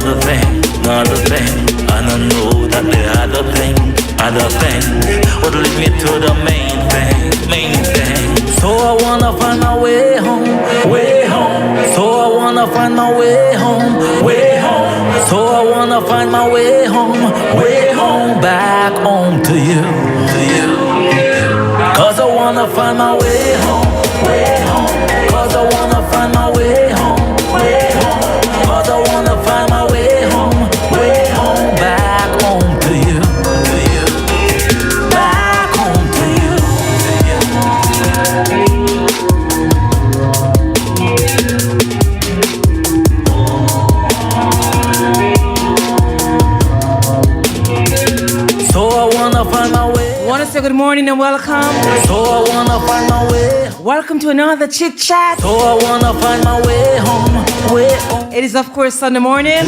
other thing. And I know that the other thing would lead me to the main thing. So I wanna find my way home. So I wanna find my way home. So I wanna find my way home, back home to you. Cause I wanna find my way home. Cause I wanna find my way home. Cause I wanna find my way home, back home to you. Back home to you. So I wanna find my way. Want to say good morning and welcome. So I wanna find my way. Welcome to another Chit Chat. So I wanna find my way home. It is of course Sunday morning.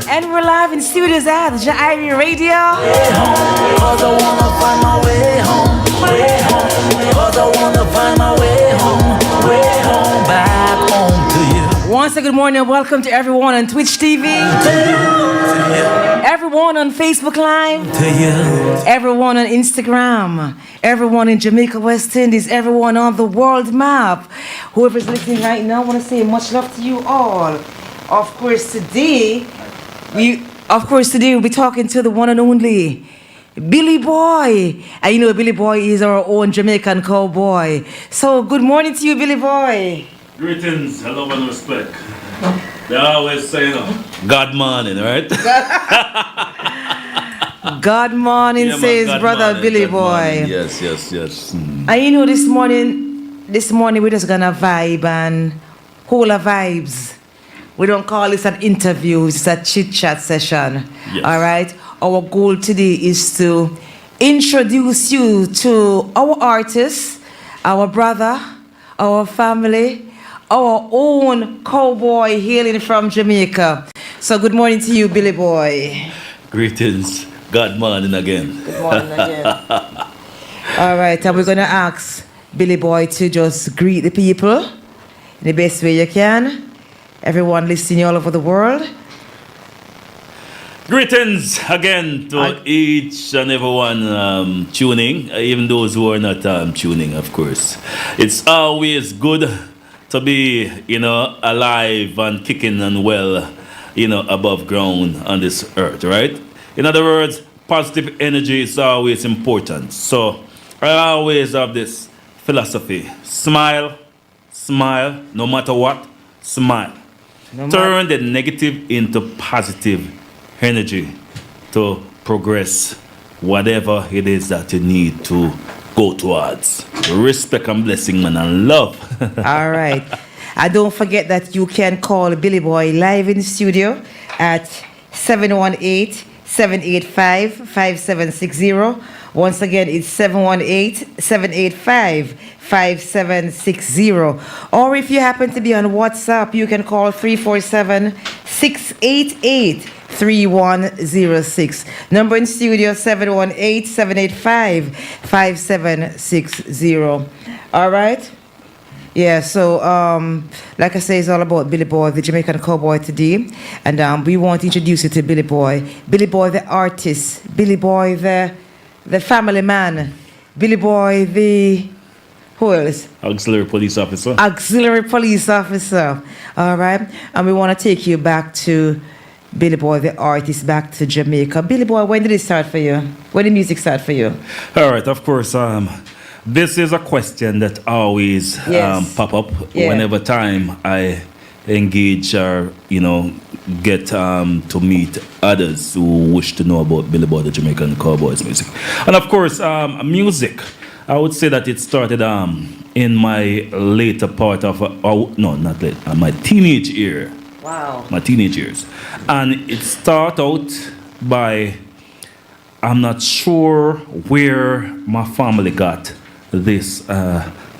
And we're live in studios at JAIRiE Radio. Cause I wanna find my way home. Cause I wanna find my way home, back home to you. Want to say good morning and welcome to everyone on Twitch TV. Everyone on Facebook Live. Everyone on Instagram. Everyone in Jamaica, West Indies. Everyone on the world map. Whoever's listening right now, I want to say much love to you all. Of course, today we'll be talking to the one and only Billy Boy. And you know Billy Boy is our own Jamaican cowboy. So good morning to you, Billy Boy. Greetings, hello and respect. They always say, God morning, right? God morning, Yeah, says God brother morning, Billy God Boy. morning. Yes. And you know this morning we're just gonna vibe and hold our vibes. We don't call this an interview, it's a chit chat session. Yes. All right. Our goal today is to introduce you to our artists, our brother, our family, our own cowboy hailing from Jamaica. So good morning to you, Billy Boy. Greetings, God morning again. Good morning again. All right, and we're gonna ask Billy Boy to just greet the people in the best way you can. Everyone listening all over the world. Greetings again to each and everyone tuning, even those who are not tuning, of course. It's always good to be, alive and kicking and well, above ground on this earth, right? In other words, positive energy is always important. So I always have this philosophy. Smile, no matter what, smile. Turn the negative into positive energy to progress whatever it is that you need to go towards. Respect and blessing, man, and love. All right. And don't forget that you can call Billy Boy live in the studio at 718-785-5760. Once again, it's 718-785-5760. Or if you happen to be on WhatsApp, you can call 347-688-3106. Number in studio, 718-785-5760. All right? Yeah, so like I say, it's all about Billy Boy, the Jamaican cowboy today. And we want to introduce you to Billy Boy. Billy Boy, the artist. Billy Boy, the family man. Billy Boy, the... Who else? Auxiliary police officer. Auxiliary police officer. All right. And we want to take you back to Billy Boy, the artist, back to Jamaica. Billy Boy, when did it start for you? When did music start for you? All right, of course. This is a question that always pop up whenever time I engage or, get to meet others who wish to know about Billy Boy, the Jamaican Cowboys music. And of course, music, I would say that it started in my later part of, not late, my teenage year. Wow. My teenage years. And it started out by, I'm not sure where my family got this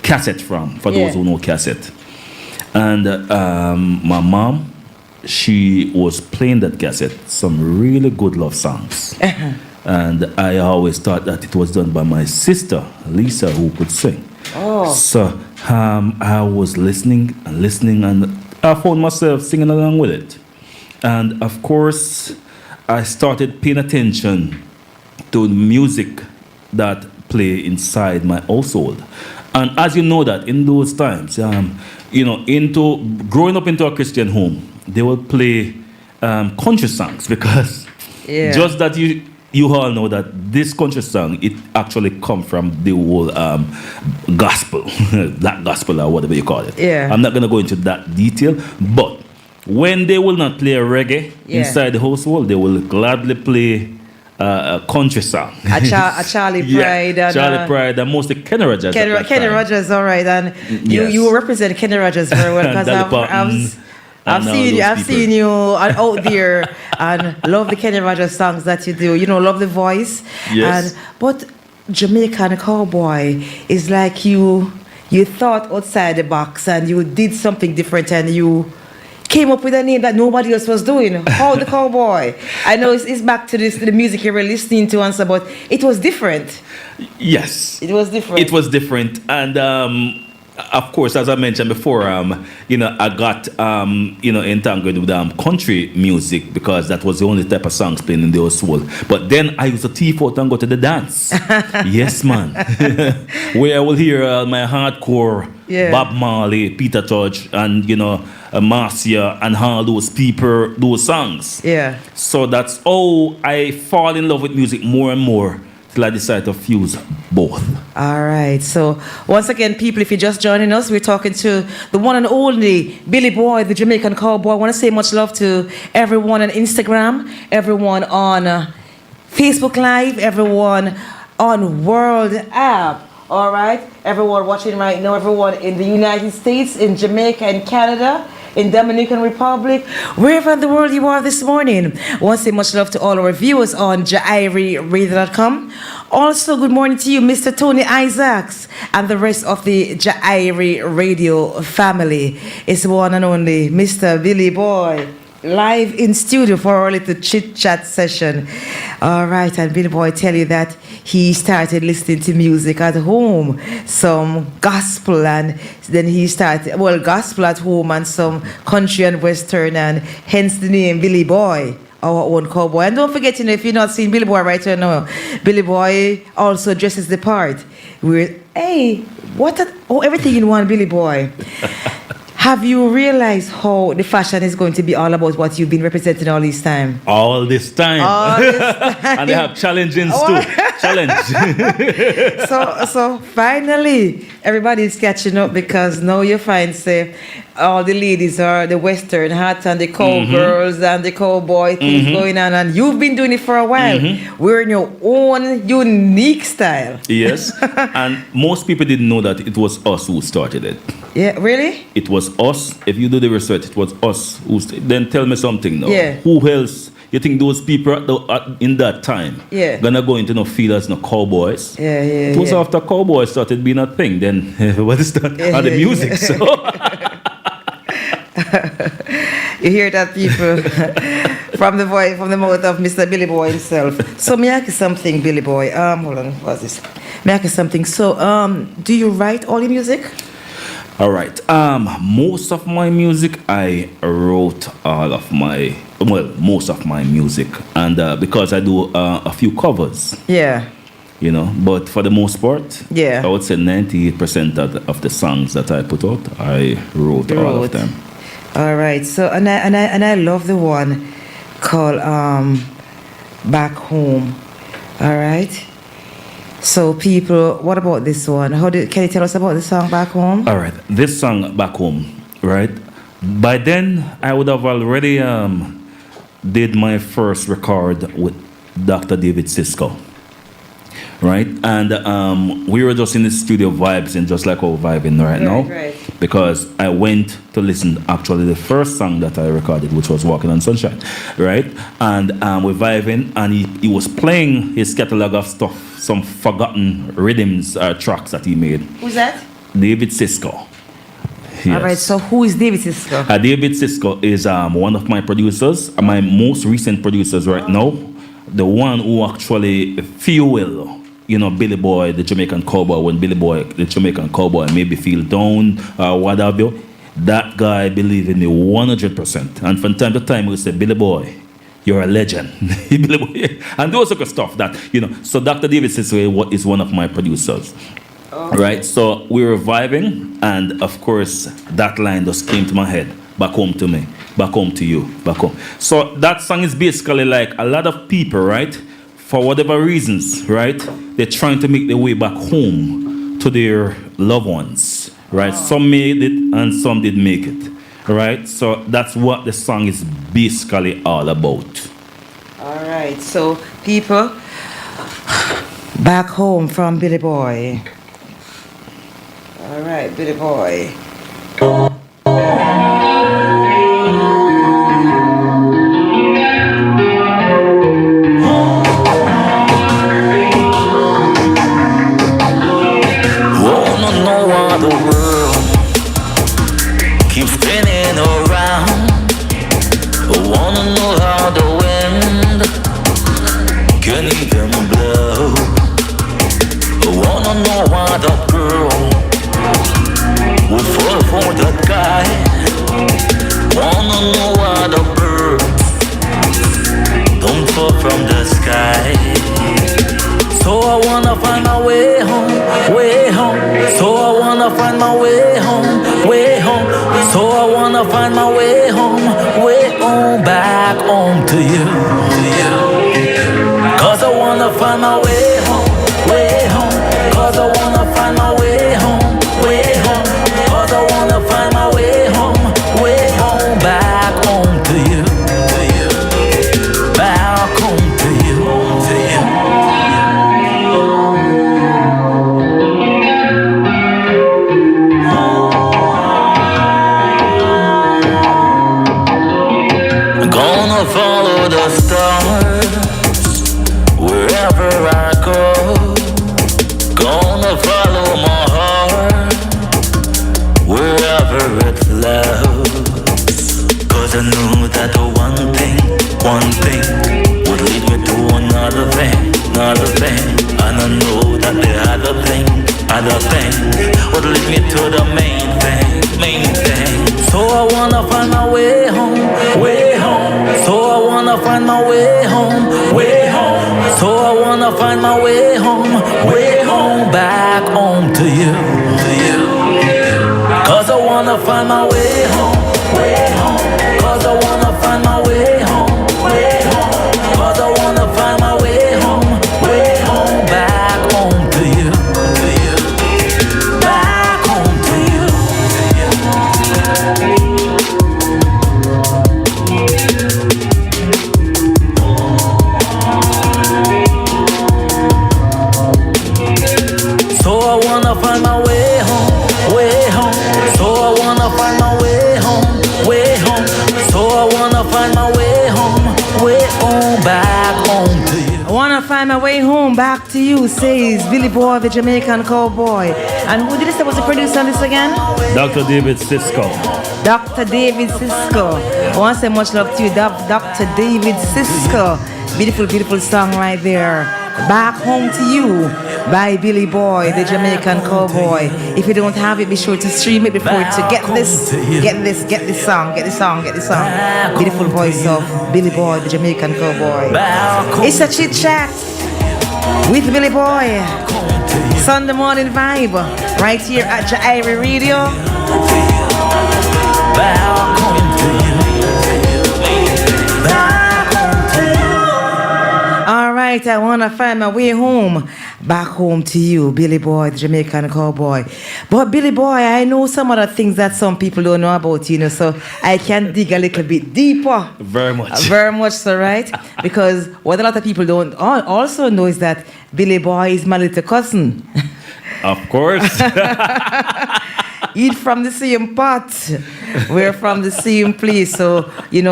cassette from, for those who know cassette. And my mom, she was playing that cassette, some really good love songs. And I always thought that it was done by my sister, Lisa, who could sing. Oh. So I was listening, and I found myself singing along with it. And of course, I started paying attention to the music that play inside my household. And as you know that in those times, into growing up into a Christian home, they will play country songs because just that you all know that this country song, it actually come from the whole gospel, black gospel or whatever you call it. Yeah. I'm not going to go into that detail, but when they will not play a reggae inside the household, they will gladly play a country song. A Charlie Pride. And, Charlie Pride and mostly Kenny Rogers. Kenny Rogers, all right. And you represent Kenny Rogers very well because I've seen you out there and love the Kenny Rogers songs that you do. You know, love the voice. Yes. But Jamaican Cowboy is like you thought outside the box and you did something different and you came up with a name that nobody else was doing. How the Cowboy? I know it's back to the music you were listening to and so, but it was different. Yes. It was different. It was different. And of course, as I mentioned before, I got, entangled with country music because that was the only type of songs playing in the household. But then I used to thief out and go to the dance. Yes, man. Where I will hear my hardcore Bob Marley, Peter Tosh, and, Marcia, and all those people, those songs. Yeah. So that's how I fall in love with music more and more. I decided to fuse both. All right. So once again, people, if you're just joining us, we're talking to the one and only Billy Boy, the Jamaican Cowboy. I want to say much love to everyone on Instagram, everyone on Facebook Live, everyone on World App. All right. Everyone watching right now, everyone in the United States, in Jamaica and Canada, in Dominican Republic, wherever in the world you are this morning. I want to say much love to all our viewers on JAIRiE.com. Also, good morning to you, Mr. Tony Isaacs, and the rest of the JAIRiE Radio family. It's one and only Mr. Billy Boy, live in studio for our little chit-chat session. All right, and Billy Boy tell you that he started listening to music at home, some gospel, and then he started, gospel at home and some country and western, and hence the name Billy Boy, our own cowboy. And don't forget, if you're not seeing Billy Boy right now, Billy Boy also dresses the part. Everything in one, Billy Boy. Have you realized how the fashion is going to be all about what you've been representing all this time? All this time. And they have challenges too. Challenge. So finally, everybody's catching up because now you find, say, all the ladies are the Western hat and the cowgirls and the cowboy things going on, and you've been doing it for a while. We're in your own unique style. Yes. And most people didn't know that it was us who started it. Yeah, really? It was us. If you do the research, it was us who then tell me something now. Yeah. Who else? You think those people in that time gonna go into no field as no cowboys? Yeah. It was after cowboys started being a thing. Then what is that? The music. So. You hear that, people? from the mouth of Mr. Billy Boy himself. So may I ask you something, Billy Boy? Hold on, what's this? May I ask you something? So, do you write all your music? All right. Most of my music, I wrote most of my music, and because I do a few covers. Yeah. But for the most part, I would say 98% of the songs that I put out, I wrote all of them. All right. So and I love the one called Back Home. All right. So people, what about this one? Can you tell us about the song Back Home? All right. This song Back Home, right? By then I would have already did my first record with Dr. David Sisko. Right? And we were just in the studio vibing, just like we're vibing right now. Right. Because I went to listen, actually, the first song that I recorded, which was Walking on Sunshine. Right? And we're vibing, and he was playing his catalog of stuff, some forgotten rhythms, tracks that he made. Who's that? David Sisko. Yes. All right, so who is David Sisko? David Sisko is one of my producers, my most recent producers right now. The one who actually fuel, Billy Boy, the Jamaican cowboy, when Billy Boy, the Jamaican cowboy, maybe feel down or what have you. that guy believed in me 100%. And from time to time, he would say, Billy Boy, you're a legend. Billy Boy. And those sort of stuff that, So Dr. David Sisway is one of my producers. Right? So we were vibing, and of course, that line just came to my head. Back home to me. Back home to you. Back home. So that song is basically like a lot of people, right? For whatever reasons, right? They're trying to make their way back home to their loved ones, right? Some made it and some didn't make it, right? So that's what the song is basically all about. All right, so people, back home from Billy Boy. All right, Billy Boy. From the sky, so I wanna find my way home, way home. So I wanna find my way home, way home. So I wanna find my way home, back home to you. 'Cause I wanna find my way home, way home. 'Cause I wanna find my way home, way home. 'Cause I wanna find my way home, back home to you. Follow the stars wherever I go. Gonna follow my heart wherever it flows. 'Cause I knew that the one thing would lead me to another thing. And I know that the other thing would lead me to the main thing. So I wanna find my way home, way home. So I wanna find my way home, way home. So I wanna find my way home, back home to you. 'Cause I wanna find my way home, way home. 'Cause I wanna find my way home, way home. 'Cause I wanna find my way home, back home to you. Back home to you. So I wanna find my way home, way home. So I wanna find my way home, way home. So I wanna find my way home, back home to you. I wanna find my way home back to you, says Billy Boy, the Jamaican cowboy. And who did you say was the producer on this again? Dr. David Cisco. Dr. David Cisco. I want to say much love to you, Dr. David Cisco. Beautiful, beautiful song right there. Back Home to You by Billy Boy, the Jamaican cowboy. If you don't have it, be sure to stream it before to get this song. Beautiful voice of Billy Boy, the Jamaican cowboy. It's a chit chat with Billy Boy. Sunday morning vibe right here at JAIRiE Radio. All right, I want to find my way home, back home to you, Billy Boy, the Jamaican cowboy. But Billy Boy, I know some other things that some people don't know about, so I can dig a little bit deeper. Very much. Very much so, right? Because what a lot of people don't also know is that Billy Boy is my little cousin. Of course. Eat from the same pot. We're from the same place. So,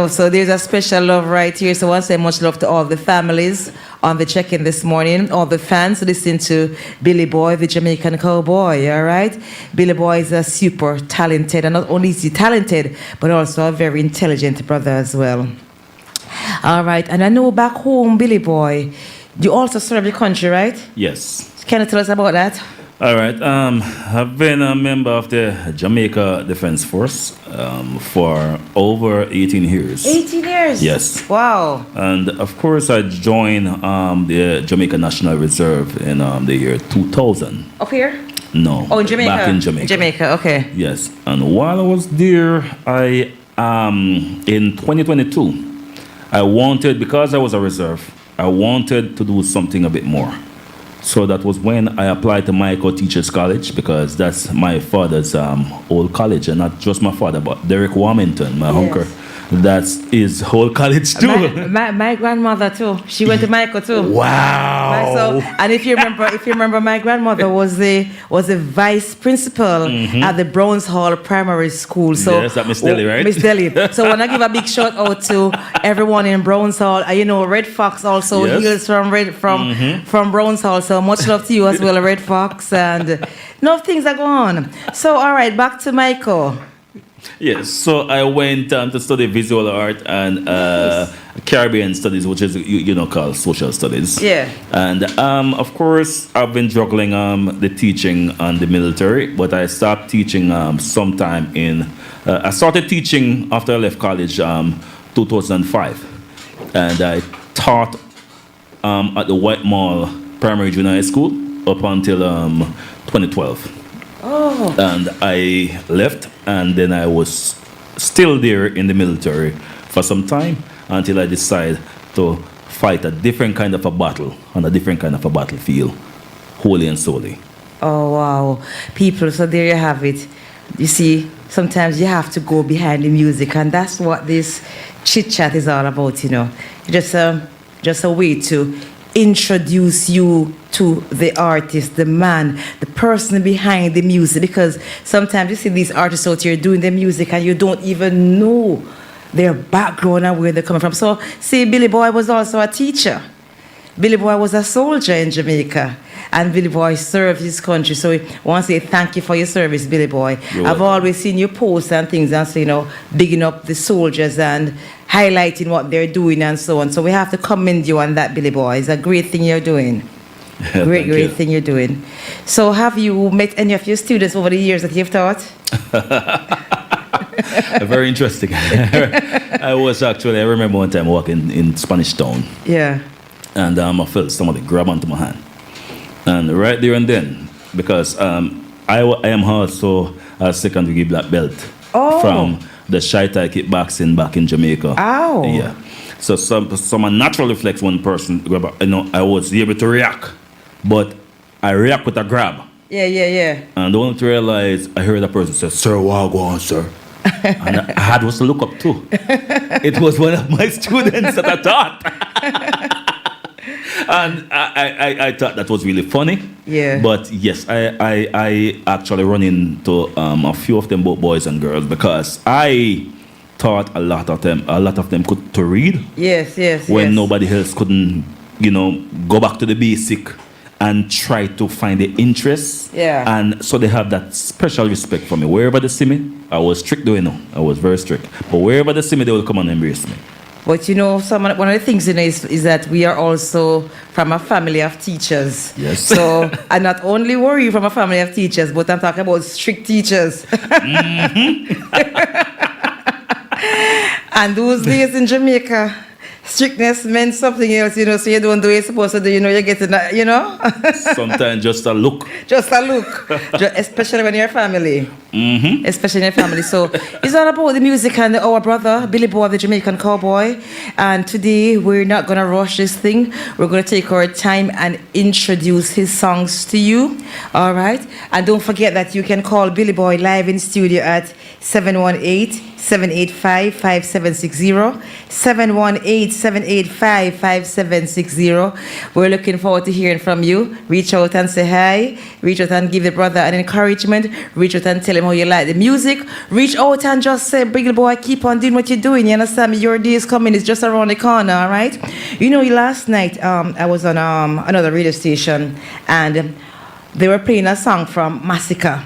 so there's a special love right here. So I want to say much love to all the families on the check-in this morning, all the fans listening to Billy Boy, the Jamaican cowboy, all right? Billy Boy is a super talented, and not only is he talented, but also a very intelligent brother as well. All right, and I know back home, Billy Boy, you also serve the country, right? Yes. Can you tell us about that? All right. I've been a member of the Jamaica Defense Force for over 18 years. 18 years? Yes. Wow. And of course, I joined the Jamaica National Reserve in the year 2000. Up here? No. Oh, in Jamaica? Back in Jamaica. In Jamaica, okay. Yes. And while I was there, in 2022, I wanted, because I was a reserve, I wanted to do something a bit more. So that was when I applied to Michael Teachers College, because that's my father's old college, and not just my father, but Derek Warmington, my uncle. That's his whole college too. My grandmother too. She went to Michael too. Wow. So, and if you remember, my grandmother was the vice principal at the Browns Hall Primary School. So yes, that Miss Deli, right? Miss Deli. So when I give a big shout out to everyone in Browns Hall, you know, Red Fox also hails from Browns Hall. So much love to you as well, Red Fox, and enough things are going on. So all right, back to Michael. Yes, so I went to study visual art and Caribbean studies, which is called social studies. Yeah. And of course, I've been juggling the teaching and the military, but I stopped teaching sometime in. I started teaching after I left college, 2005, and I taught at the White Mall Primary Junior High School up until 2012. Oh. And I left, and then I was still there in the military for some time until I decided to fight a different kind of a battle on a different kind of a battlefield, wholly and solely. Oh, wow. People, so there you have it. You see, sometimes you have to go behind the music, and that's what this chit-chat is all about, you know. Just a way to introduce you to the artist, the man, the person behind the music, because sometimes you see these artists out here doing their music and you don't even know their background and where they're coming from. So, see, Billy Boy was also a teacher. Billy Boy was a soldier in Jamaica, and Billy Boy served his country. So I want to say thank you for your service, Billy Boy. I've always seen you post and things and so, bigging up the soldiers and highlighting what they're doing and so on. So we have to commend you on that, Billy Boy. It's a great thing you're doing. Great thing you're doing. So have you met any of your students over the years that you've taught? Very interesting. I remember one time walking in Spanish Town. Yeah. And I felt somebody grab onto my hand. And right there and then, because I am also a second-degree black belt from the CHIT kickboxing back in Jamaica. Oh. Yeah. So some natural reflex, one person grab, I was able to react, but I react with a grab. Yeah. And don't realize, I heard a person say, "Sir, what go on, sir?" And I had to look up too. It was one of my students that I taught. And I thought that was really funny. Yeah. But yes, I actually run into a few of them, both boys and girls, because I taught a lot of them could to read. Yes. When nobody else couldn't, go back to the basic and try to find the interest. Yeah. And so they have that special respect for me. Wherever they see me, I was strict, I was very strict. But wherever they see me, they will come and embrace me. But one of the things is that we are also from a family of teachers. Yes. So I not only worry from a family of teachers, but I'm talking about strict teachers. And those days in Jamaica, strictness meant something else, so you don't do what you're supposed to do, you're getting that, Sometimes just a look. Just a look. Especially when you're family. Mm-hmm. Especially in your family. So it's all about the music and our brother, Billy Boy, the Jamaican cowboy. And today we're not going to rush this thing. We're going to take our time and introduce his songs to you. All right? And don't forget that you can call Billy Boy live in studio at 718-785-5760. 718-785-5760. We're looking forward to hearing from you. Reach out and say hi. Reach out and give the brother an encouragement. Reach out and tell him how you like the music. Reach out and just say, Billy Boy, keep on doing what you're doing. You understand me? Your day is coming. It's just around the corner, all right? Last night I was on another radio station, and they were playing a song from Massacre.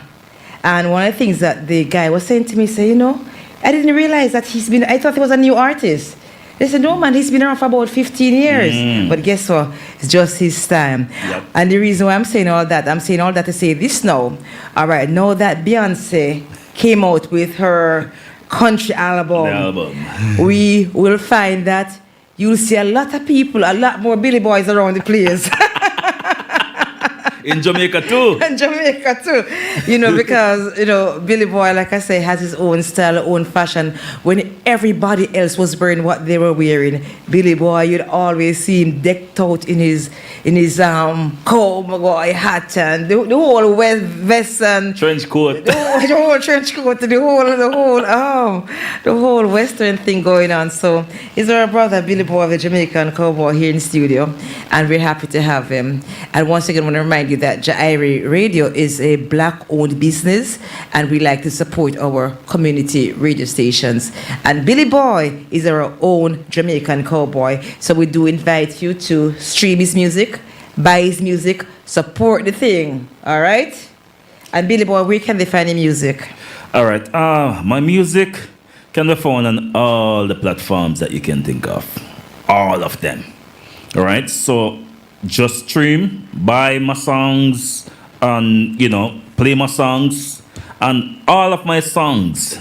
And one of the things that the guy was saying to me, I didn't realize that I thought he was a new artist. They said, no, man, he's been around for about 15 years. But guess what? It's just his time. Yep. And the reason why I'm saying all that to say this now. All right, now that Beyonce came out with her country album, we will find that you'll see a lot of people, a lot more Billy Boys around the place. In Jamaica too. In Jamaica too. You know, because, you know, Billy Boy, like I say, has his own style, own fashion. When everybody else was wearing what they were wearing, Billy Boy, you'd always see him decked out in his cowboy hat and the whole vest and trench coat. The whole trench coat, the whole Western thing going on. So he's our brother, Billy Boy, the Jamaican cowboy, here in the studio, and we're happy to have him. And once again, I want to remind you that JAIRiE Radio is a black-owned business, and we like to support our community radio stations. And Billy Boy is our own Jamaican cowboy, so we do invite you to stream his music, buy his music, support the thing, all right? And Billy Boy, where can they find your music? All right, my music can be found on all the platforms that you can think of, all of them, all right? So just stream, buy my songs, and, you know, play my songs. And all of my songs,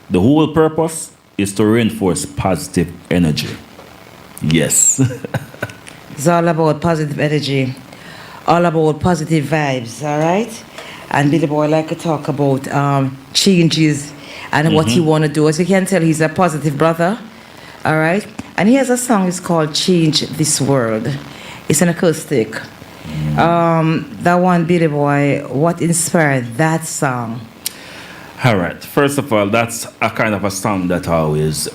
the whole purpose is to reinforce positive energy. Yes. It's all about positive energy, all about positive vibes, all right? And Billy Boy like to talk about changes and what he want to do. As you can tell, he's a positive brother, all right? And he has a song, it's called Change This World. It's an acoustic. That one, Billy Boy, what inspired that song? All right. First of all, that's a kind of a song that always,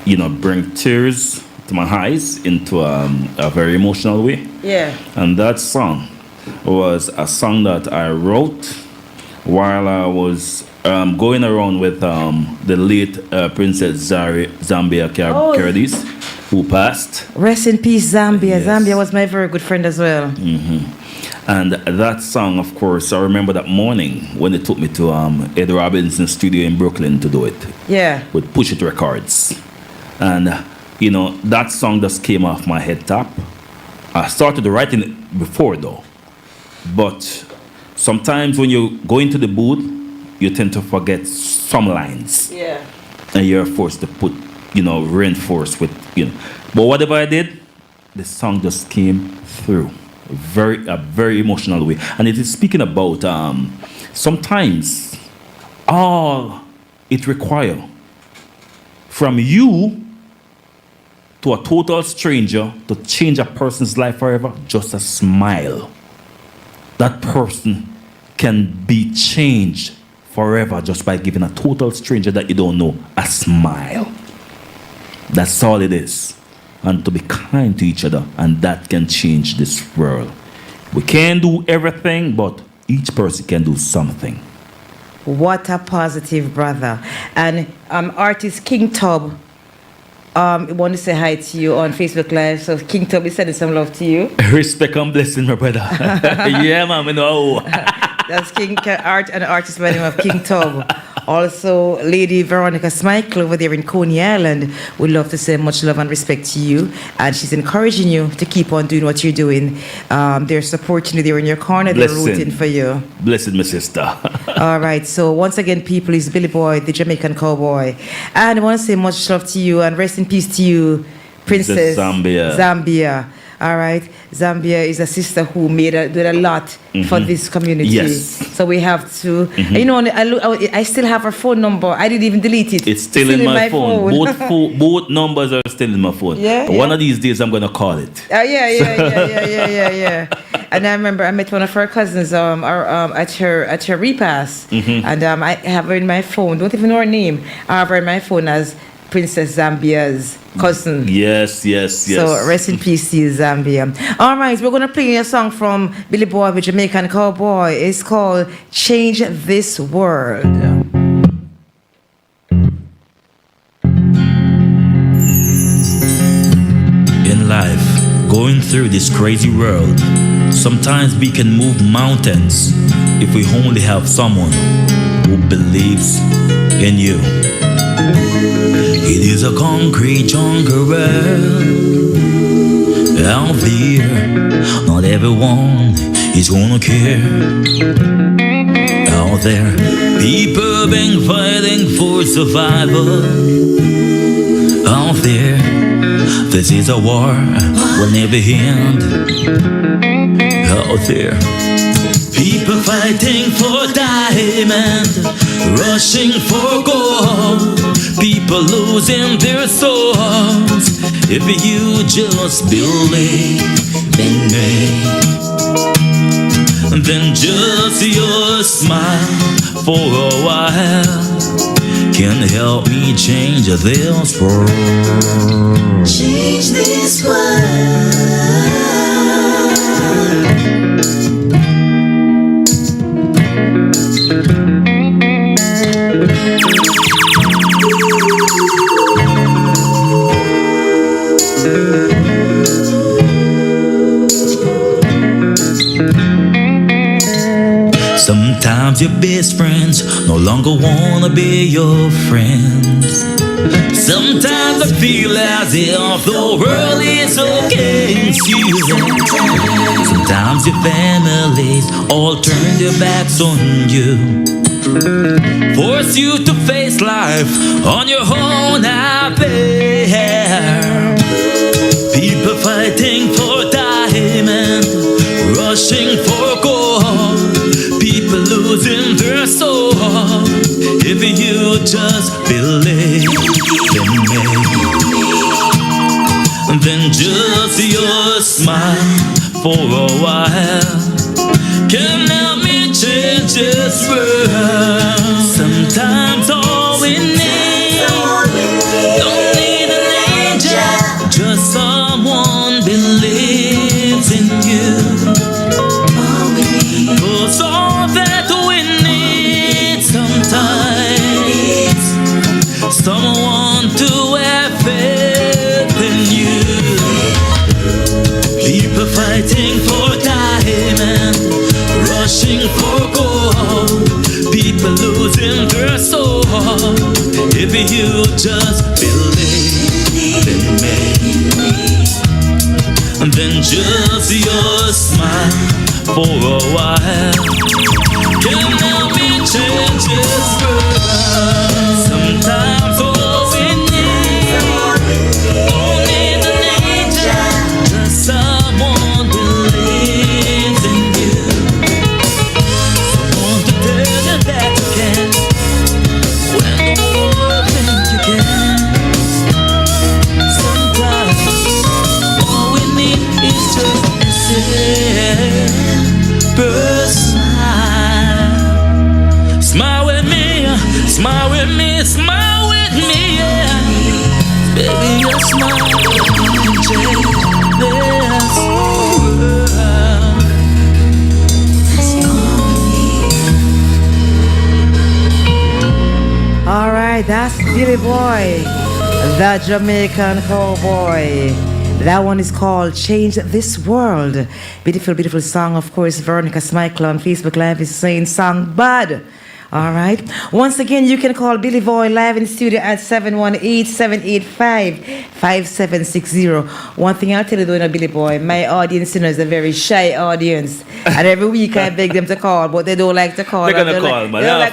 you know, bring tears to my eyes into a very emotional way. Yeah. And that song was a song that I wrote while I was going around with the late Princess Zambia Curtis, who passed. Rest in peace, Zambia. Yes. Zambia was my very good friend as well. And that song, of course, I remember that morning when they took me to Ed Robinson's studio in Brooklyn to do it. Yeah. With Push It Records. And, you know, that song just came off my head top. I started writing it before, though. But sometimes when you go into the booth, you tend to forget some lines. Yeah. And you're forced to put, you know, reinforce with, you know. But whatever I did, the song just came through. A very emotional way. And it is speaking about sometimes all it requires from you to a total stranger to change a person's life forever, just a smile. That person can be changed forever just by giving a total stranger that you don't know a smile. That's all it is. And to be kind to each other, and that can change this world. We can't do everything, but each person can do something. What a positive brother. And artist King Tub, I want to say hi to you on Facebook Live. So King Tub is sending some love to you. Respect and blessing, my brother. Yeah, man, I know. That's King Art, an artist by the name of King Tub. Also, Lady Veronica Smykel over there in Coney Island would love to say much love and respect to you. And she's encouraging you to keep on doing what you're doing. They're supporting you. They're in your corner. They're rooting for you. Blessed, my sister. All right. So once again, people, it's Billy Boy, the Jamaican cowboy. And I want to say much love to you and rest in peace to you, Princess Zambia. All right. Zambia is a sister who did a lot for this community. Yes. So we have to, you know, I still have her phone number. I didn't even delete it. It's still in my phone. Both numbers are still in my phone. Yeah. One of these days I'm going to call it. Yeah. And I remember I met one of her cousins at her repast. And I have her in my phone. Don't even know her name. I have her in my phone as Princess Zambia's cousin. Yes. So rest in peace to you, Zambia. All right, we're going to play a song from Billy Boy, the Jamaican cowboy. It's called Change This World. In life, going through this crazy world, sometimes we can move mountains if we only have someone who believes in you. It is a concrete jungle world out there. Not everyone is gonna care. Out there, people been fighting for survival. Out there, this is a war will never end. Out there, people fighting for diamond, rushing for gold. People losing their souls. If you just believe in me, then just your smile for a while can help me change this world. Change this world. Sometimes your best friends no longer wanna be your friends. Sometimes I feel as if the world is against you. Sometimes your families all turn their backs on you, force you to face life on your own. I bear people fighting for diamond, rushing for gold. People losing their soul. If you just believe in me, then just your smile for a while can help me change this world. Sometimes all we need, don't need an angel, just someone believes in you. Cause all that we need sometimes, someone to have faith in you. People fighting for diamond, rushing for gold. People losing their soul. If you just believe in me, then just your smile for a while can help me change this world. Sometimes all we need, don't need an angel, just someone believes in you. Someone to tell you that you can when the world thinks you can. Sometimes all we need is just a smile. Smile with me, smile with me, smile with me, yeah. Baby, your smile will change this world. All right, that's Billy Boy, the Jamaican cowboy. That one is called Change This World. Beautiful, beautiful song. Of course, Veronica Smichael on Facebook Live is saying song bad. All right. Once again, you can call Billy Boy live in studio at 718-785-5760. One thing I'll tell you though, Billy Boy, my audience is a very shy audience. And every week I beg them to call, but they don't like to call. They're going to call, man. I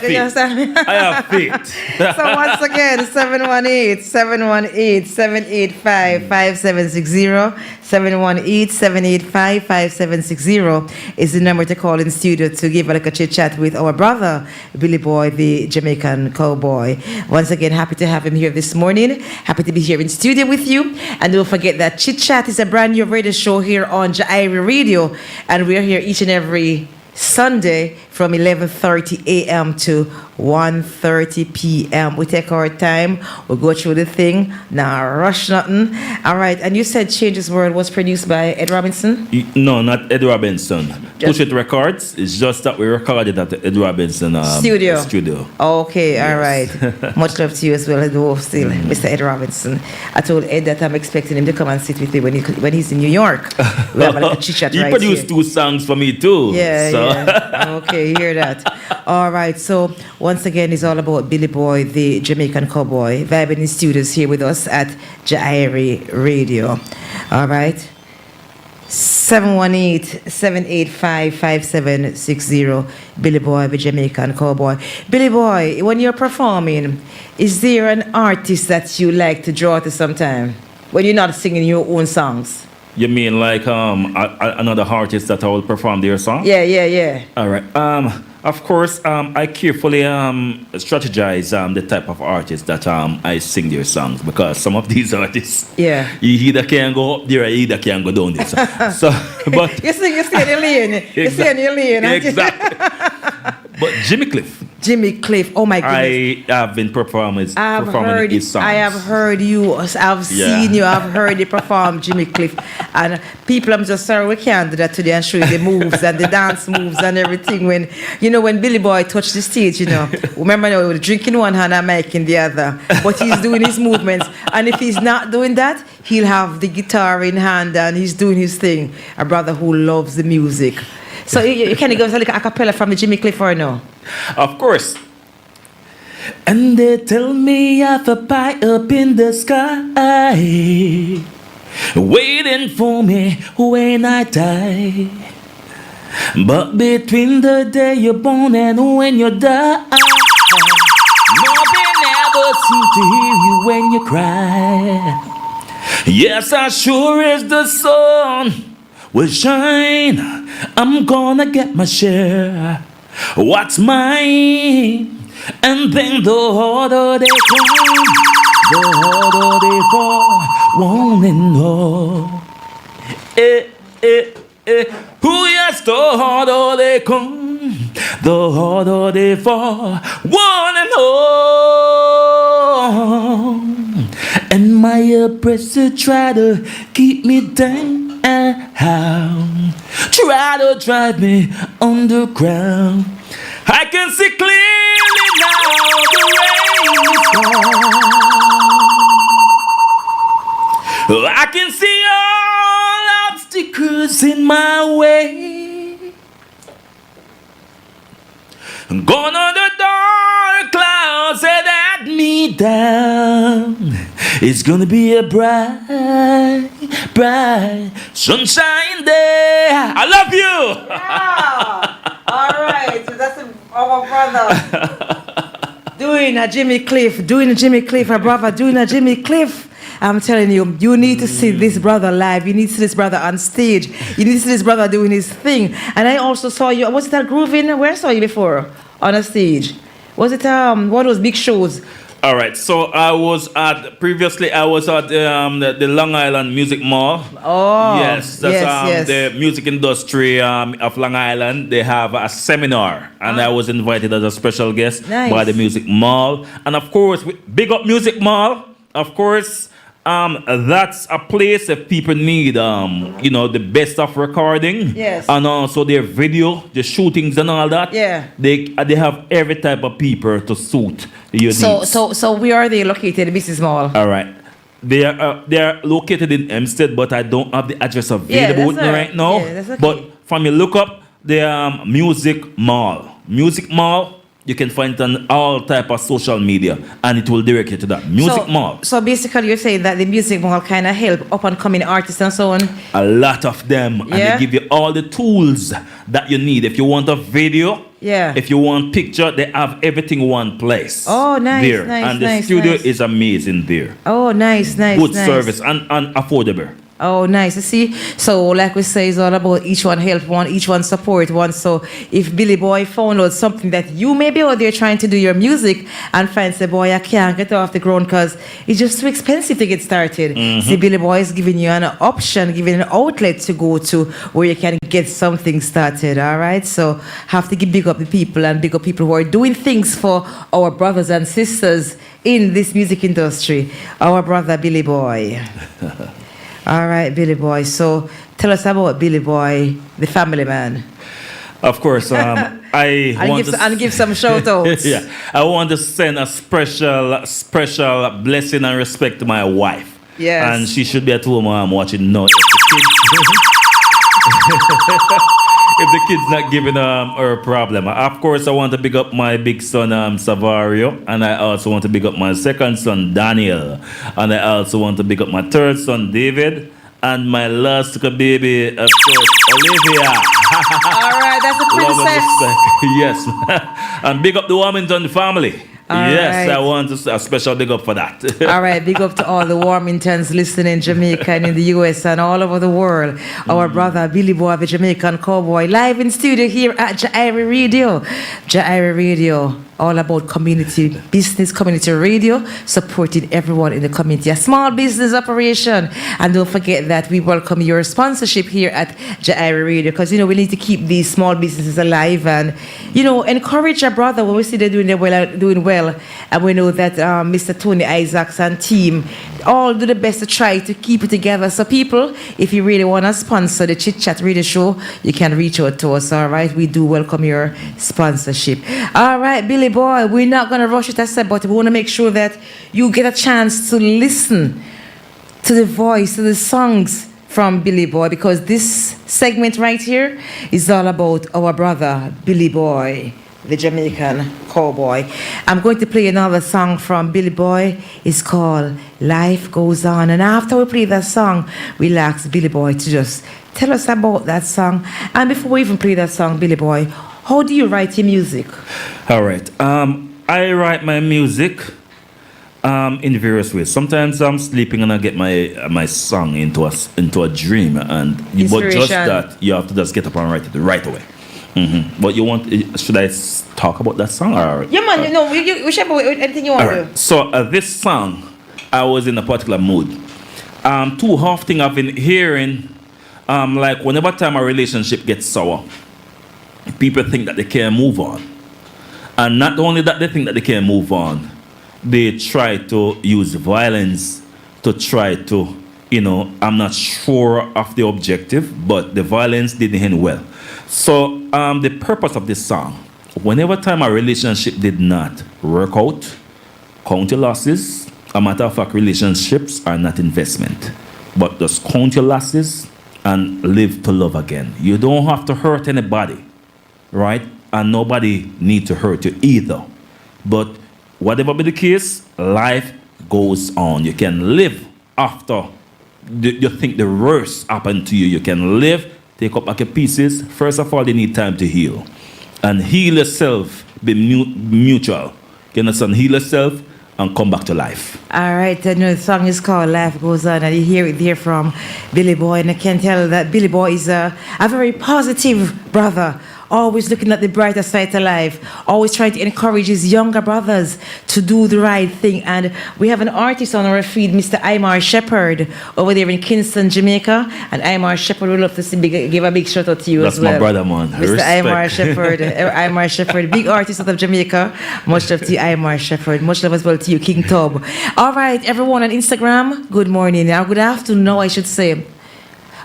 have faith. So once again, 718-785-5760. 718-785-5760 is the number to call in studio to give a chit chat with our brother Billy Boy, the Jamaican cowboy. Once again, happy to have him here this morning. Happy to be here in studio with you. And don't forget that Chit Chat is a brand new radio show here on JAIRiE Radio, and we're here each and every Sunday from 11:30 a.m. to 1:30 p.m. We take our time. We'll go through the thing. Now, rush nothing. All right. And you said Change This World was produced by Ed Robinson? No, not Ed Robinson. Push It Records. It's just that we recorded at the Ed Robinson studio. Okay. Yes. All right. Much love to you as well, though, still, Mr. Ed Robinson. I told Ed that I'm expecting him to come and sit with me when he's in New York. We have a chit chat He right produced here. 2 songs for me too. Yeah, so. yeah. Okay, hear that. All right, so once again, it's all about Billy Boy, the Jamaican cowboy, vibing in studios here with us at JAIRiE Radio. All right. 718-785-5760. Billy Boy, the Jamaican cowboy. Billy Boy, when you're performing, is there an artist that you like to draw to sometime when you're not singing your own songs? You mean like another artist that I will perform their song? Yeah. All right. Of course, I carefully strategize the type of artists that I sing their songs, because some of these artists, you either can go up there or you either can go down there. So but you stay in your lane. You stay in your lane. Exactly. But Jimmy Cliff, oh my goodness. I have been performing his songs. I have heard you, I've seen you, I've heard you perform Jimmy Cliff. And people, I'm just sorry we can't do that today and show you the moves and the dance moves and everything. When Billy Boy touched the stage, remember now, he was drinking one hand and mic in the other. But he's doing his movements. And if he's not doing that, he'll have the guitar in hand and he's doing his thing. A brother who loves the music. So you can give us a cappella from the Jimmy Cliff or no? Of course. And they tell me I have a pie up in the sky, waiting for me when I die. But between the day you're born and when you die, nobody ever seems to hear you when you cry. Yes, as sure as the sun will shine, I'm gonna get my share, what's mine. And then the harder they come, the harder they fall, wanting more. Who yes, the harder they come, the harder they fall, wanting more. And my oppressor try to keep me down, try to drive me underground. I can see clearly now the rain is gone. I can see all obstacles in my way. Gone on the dark clouds that let me down. It's gonna be a bright, bright sunshine day. I love you. Yeah. All right, so that's our brother doing a Jimmy Cliff, our brother doing a Jimmy Cliff. I'm telling you, you need to see this brother live. You need to see this brother on stage. You need to see this brother doing his thing. And I also saw you. Was it at Groovin? Where saw you before on a stage? Was it one of those big shows? All right, so I was at the Long Island Music Mall. Oh, yes, that's the music industry of Long Island. They have a seminar, and I was invited as a special guest by the Music Mall. And of course, big up Music Mall. Of course, that's a place that people need, the best of recording. Yes. And also their video, the shootings and all that. Yeah. They have every type of people to suit your needs. So where are they located, Mrs. Mall? All right. They are located in Hempstead, but I don't have the address available with me right now. Yeah, that's okay. But from you look up the Music Mall. Music Mall. You can find it on all type of social media, and it will direct you to that Music Mall. So basically, you're saying that the Music Mall kind of help up and coming artists and so on. A lot of them, and they give you all the tools that you need. If you want a video, if you want picture, they have everything in one place. Oh, nice, there. nice, and the nice, studio nice. is amazing there. Oh, nice. Good service and affordable. Oh, nice. You see, so like we say, it's all about each one help one, each one support one. So if Billy Boy found out something that you may be out there trying to do your music and find, say, boy, I can't get off the ground because it's just too expensive to get started. See, Billy Boy is giving you an option, giving an outlet to go to where you can get something started. All right. So have to big up the people and big up people who are doing things for our brothers and sisters in this music industry. Our brother Billy Boy. All right, Billy Boy. So tell us about Billy Boy, the family man. Of course, give some shout outs. I want to send a special blessing and respect to my wife. Yes. And she should be at home watching now. if the kid's not giving her a problem. Of course, I want to big up my big son Savario, and I also want to big up my second son Daniel, and I also want to big up my third son David, and my last baby, of course, Olivia. All right, that's a princess. Yes, and big up the Wilmington family. Yes, I want a special big up for that. All right, big up to all the Warmingtons listening in Jamaica and in the US and all over the world. Our brother Billy Boy, the Jamaican cowboy, live in studio here at JAIRiE Radio. JAIRiE Radio, all about community business, community radio, supporting everyone in the community. A small business operation. And don't forget that we welcome your sponsorship here at JAIRiE Radio, because, we need to keep these small businesses alive and, encourage our brother when we see they're doing well. And we know that Mr. Tony Isaacs and team all do the best to try to keep it together. So people, if you really want to sponsor the Chit Chat Radio Show, you can reach out to us, all right? We do welcome your sponsorship. All right, Billy Boy, we're not going to rush it, I said, but we want to make sure that you get a chance to listen to the voice, to the songs from Billy Boy, because this segment right here is all about our brother, Billy Boy, the Jamaican cowboy. I'm going to play another song from Billy Boy. It's called Life Goes On. And after we play that song, we'll ask Billy Boy to just tell us about that song. And before we even play that song, Billy Boy, how do you write your music? All right. I write my music in various ways. Sometimes I'm sleeping and I get my song into a dream. But just that, you have to just get up and write it right away. Mm-hmm. But should I talk about that song? Or, yeah, man, we should about anything you want to do. So this song, I was in a particular mood. Too often I've been hearing, like whenever time a relationship gets sour, people think that they can't move on. And not only that they think that they can't move on, they try to use violence to try to, I'm not sure of the objective, but the violence didn't end well. So the purpose of this song, whenever time a relationship did not work out, count your losses. A matter of fact, relationships are not investment, but just count your losses and live to love again. You don't have to hurt anybody, right? And nobody need to hurt you either. But whatever be the case, life goes on. You can live after you think the worst happened to you. You can live. Take up back your pieces. First of all, you need time to heal. And heal yourself, be mutual. You understand? Heal yourself and come back to life. All right, the song is called Life Goes On, and you hear it there from Billy Boy. And I can tell that Billy Boy is a very positive brother, always looking at the brighter side of life, always trying to encourage his younger brothers to do the right thing. And we have an artist on our feed, Mr. Imar Shepherd, over there in Kingston, Jamaica. And Imar Shepherd, we'd love to give a big shout out to you as well. That's my brother, man. Mr. Respect. Imar Shepherd, Imar Shepherd, big artist out of Jamaica. Much love to you, Imar Shepherd. Much love as well to you, King Tub. All right, everyone on Instagram, good morning. Now, good afternoon, now I should say.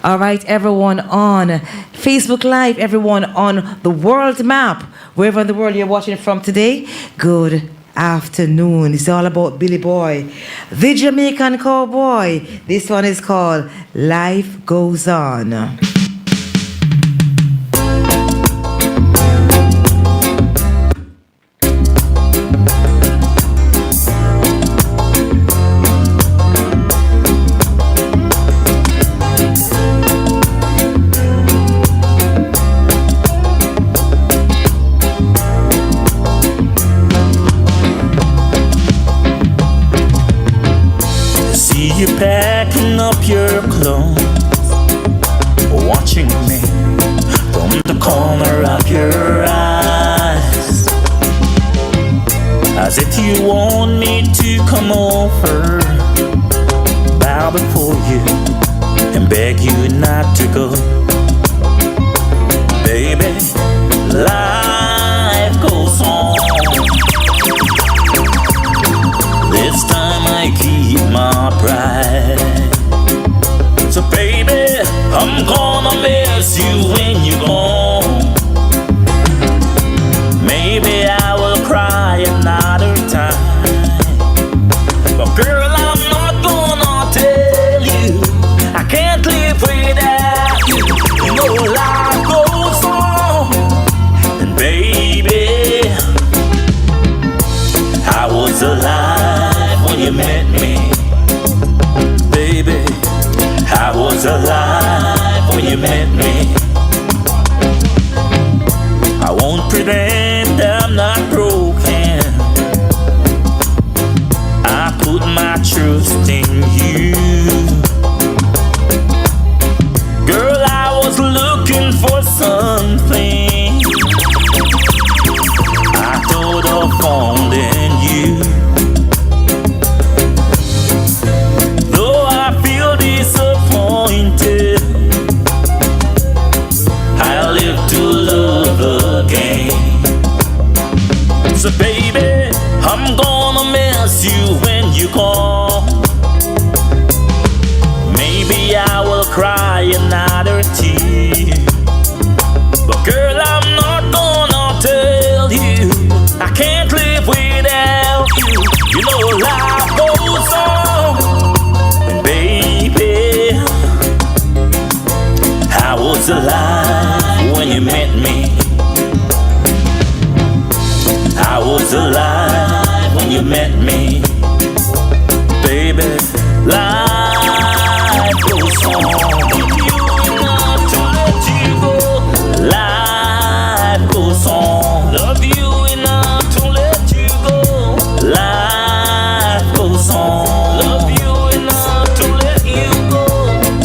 All right, everyone on Facebook Live, everyone on the world map, wherever in the world you're watching from today, good afternoon. It's all about Billy Boy, the Jamaican cowboy. This one is called Life Goes On. Packing up your clothes, watching me from the corner of your eyes, as if you want me to come over, bow before you and beg you not to go. Baby, life goes on. This time I keep my pride. So baby, I'm gonna miss you when you're gone. Maybe I will cry another time, but girl, I'm not gonna tell you I can't live without you. honesty. But girl, I'm not gonna tell you I can't live without you. You know life goes on, and baby, I was alive when you met me. I was alive when you met me. Baby, life goes on. If you enough to let you go, life goes on. Love you enough to let you go, life goes on. Love you enough to let you go,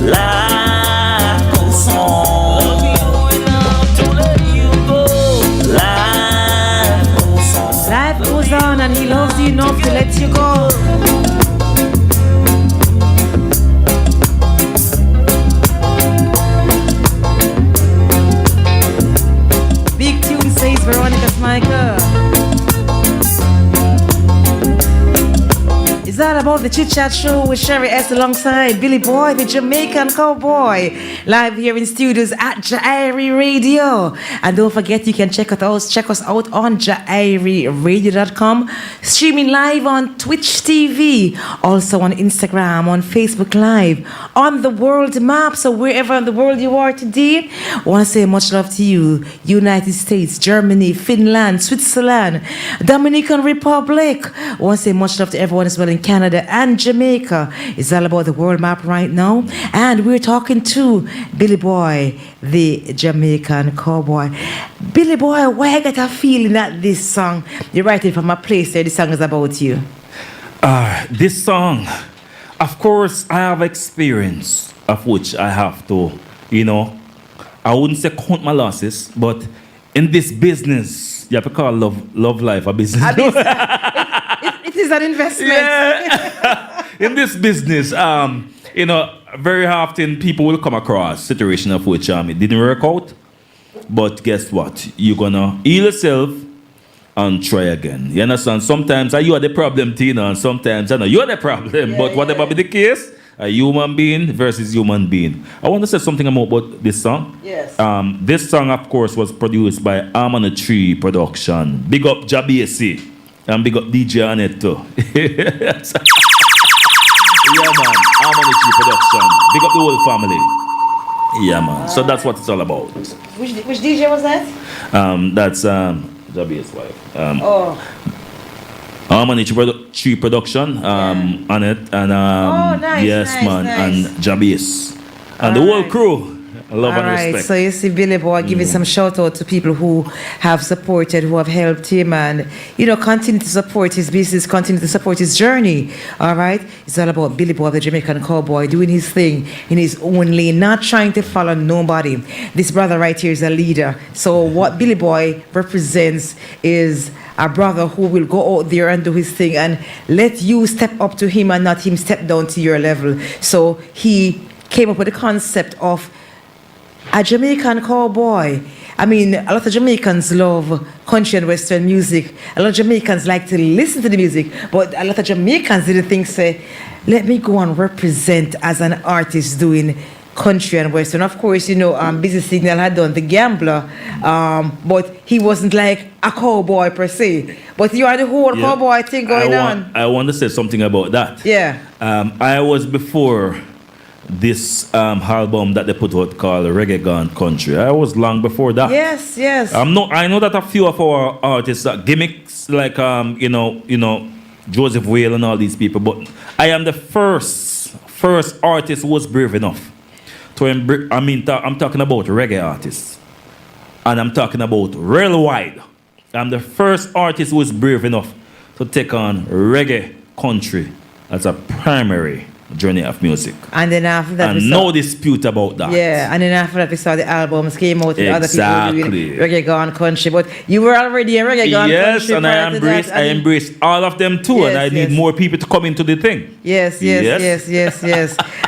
life goes on. Love you enough to let you go, life goes on. Life goes on and he loves you enough to let you go. Big tune says Veronica Smiker. It's all about the Chit Chat Show with Sherry S alongside Billy Boy, the Jamaican cowboy, live here in studios at JAIRiE Radio. And don't forget, you can check us out on JAIRieradio.com, streaming live on Twitch TV, also on Instagram, on Facebook Live, on the world map. So wherever in the world you are today, I want to say much love to you. United States, Germany, Finland, Switzerland, Dominican Republic. I want to say much love to everyone as well in Canada and Jamaica. It's all about the world map right now. And we're talking to Billy Boy, the Jamaican cowboy. Billy Boy, why I got a feeling that this song, you're writing from a place there, this song is about you? This song, of course, I have experience of which I have to, I wouldn't say count my losses, but in this business, you have to call love life a business. It is an investment. Yeah. In this business, very often people will come across situation of which it didn't work out. But guess what? You're gonna heal yourself and try again. You understand? Sometimes you are the problem, Tina, and sometimes you're the problem. But whatever be the case, a human being versus human being. I want to say something about this song. Yes. This song, of course, was produced by A2Q Production. Big up Jabesi. And big up DJ on it too. Yeah, man. A2Q Production. Big up the whole family. Yeah, man. So that's what it's all about. Which DJ was that? That's Jabesi's wife. A2Q Production on it. And nice, yes, nice, man. nice. And Jabes. And the whole crew. Love and respect. So you see, Billy Boy, giving some shout out to people who have supported, who have helped him, and continue to support his business, continue to support his journey. All right, it's all about Billy Boy, the Jamaican cowboy, doing his thing in his own lane, not trying to follow nobody. This brother right here is a leader. So what Billy Boy represents is a brother who will go out there and do his thing and let you step up to him and not him step down to your level. So he came up with the concept of a Jamaican cowboy. I mean, a lot of Jamaicans love country and western music. A lot of Jamaicans like to listen to the music, but a lot of Jamaicans didn't think, say, let me go and represent as an artist doing country and western. Of course, Busy Signal had done The Gambler, but he wasn't like a cowboy per se. But you are the whole cowboy thing going on. I want to say something about that. Yeah. I was before this album that they put out called Reggae Gone Country. I was long before that. Yes. I know that a few of our artists gimmicks like Joseph Whale and all these people, but I am the first artist who was brave enough to embrace. I'm talking about reggae artists, and I'm talking about real wide. I'm the first artist who was brave enough to take on reggae country as a primary journey of music. And then after that, and no dispute about that. Yeah, and then after that, we saw the albums came out with other people doing Reggae Gone Country. But you were already a Reggae Gone Country. Yes, and I embrace all of them too, and I need more people to come into the thing. Yes.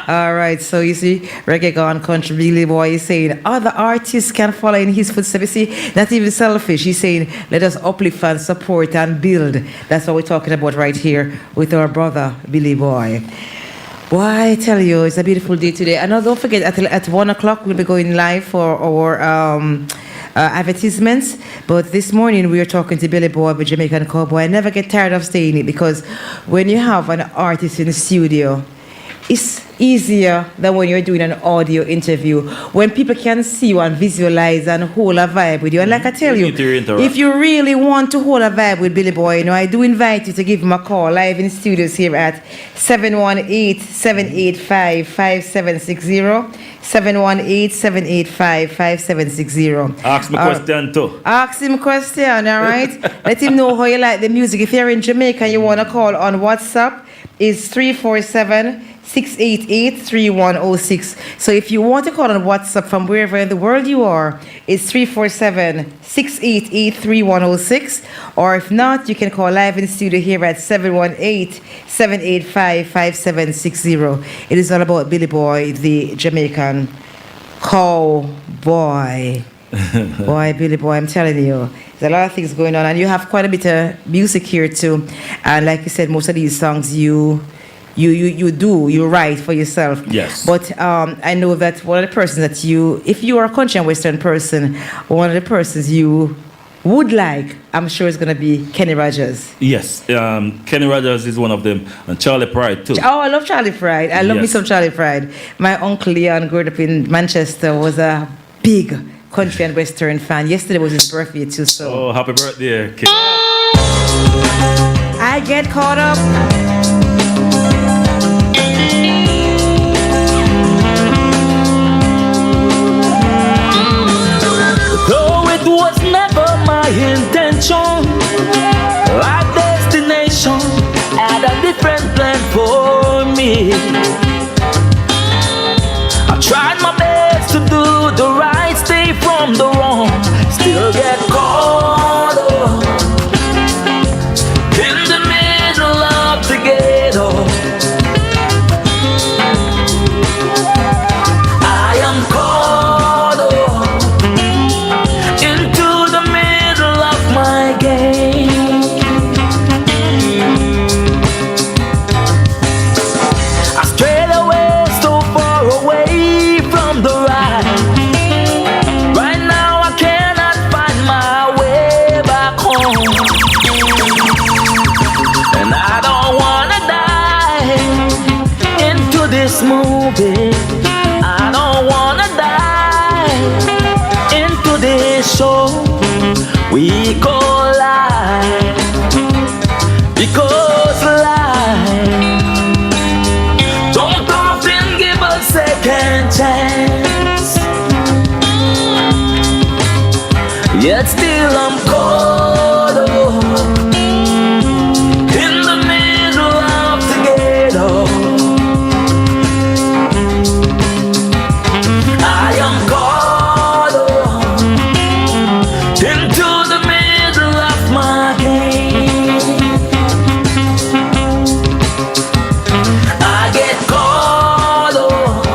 All right, so you see, Reggae Gone Country, Billy Boy is saying other artists can follow in his footsteps. You see, not even selfish. He's saying, let us uplift and support and build. That's what we're talking about right here with our brother, Billy Boy. Why, I tell you, it's a beautiful day today. And now don't forget, at 1 o'clock, we'll be going live for our advertisements. But this morning, we are talking to Billy Boy, the Jamaican cowboy. I never get tired of saying it because when you have an artist in the studio, it's easier than when you're doing an audio interview. When people can see you and visualize and hold a vibe with you. And like I tell you, if you really want to hold a vibe with Billy Boy, I do invite you to give him a call live in studios here at 718-785-5760. 718-785-5760. Ask me question too. Ask him a question, all right? Let him know how you like the music. If you're in Jamaica and you want to call on WhatsApp, it's 347-688-3106. So if you want to call on WhatsApp from wherever in the world you are, it's 347-688-3106. Or if not, you can call live in the studio here at 718-785-5760. It is all about Billy Boy, the Jamaican cowboy. Boy, Billy Boy, I'm telling you, there's a lot of things going on, and you have quite a bit of music here too. And like you said, most of these songs you write for yourself. Yes. But I know that one of the persons that if you are a country and western person, one of the persons you would like, I'm sure it's going to be Kenny Rogers. Yes, Kenny Rogers is one of them, and Charlie Pride too. Oh, I love Charlie Pride. I love me some Charlie Pride. My uncle Leon grew up in Manchester, was a big country and western fan. Yesterday was his birthday too, so. Oh, happy birthday, Kenny. I get caught up. Though it was never my intention, our destination had a different plan for me. I tried my best to do the right, stay from the wrong, still get caught up in the middle of the ghetto. I am caught up into the middle of my game. I strayed away so far away from the right. Right now I cannot find my way back home, and I don't wanna die into this movie. I don't wanna die into this show we call life, because life don't often give a second chance. Yet still I'm caught up in the middle of the ghetto. I am caught up into the middle of my game. I get caught up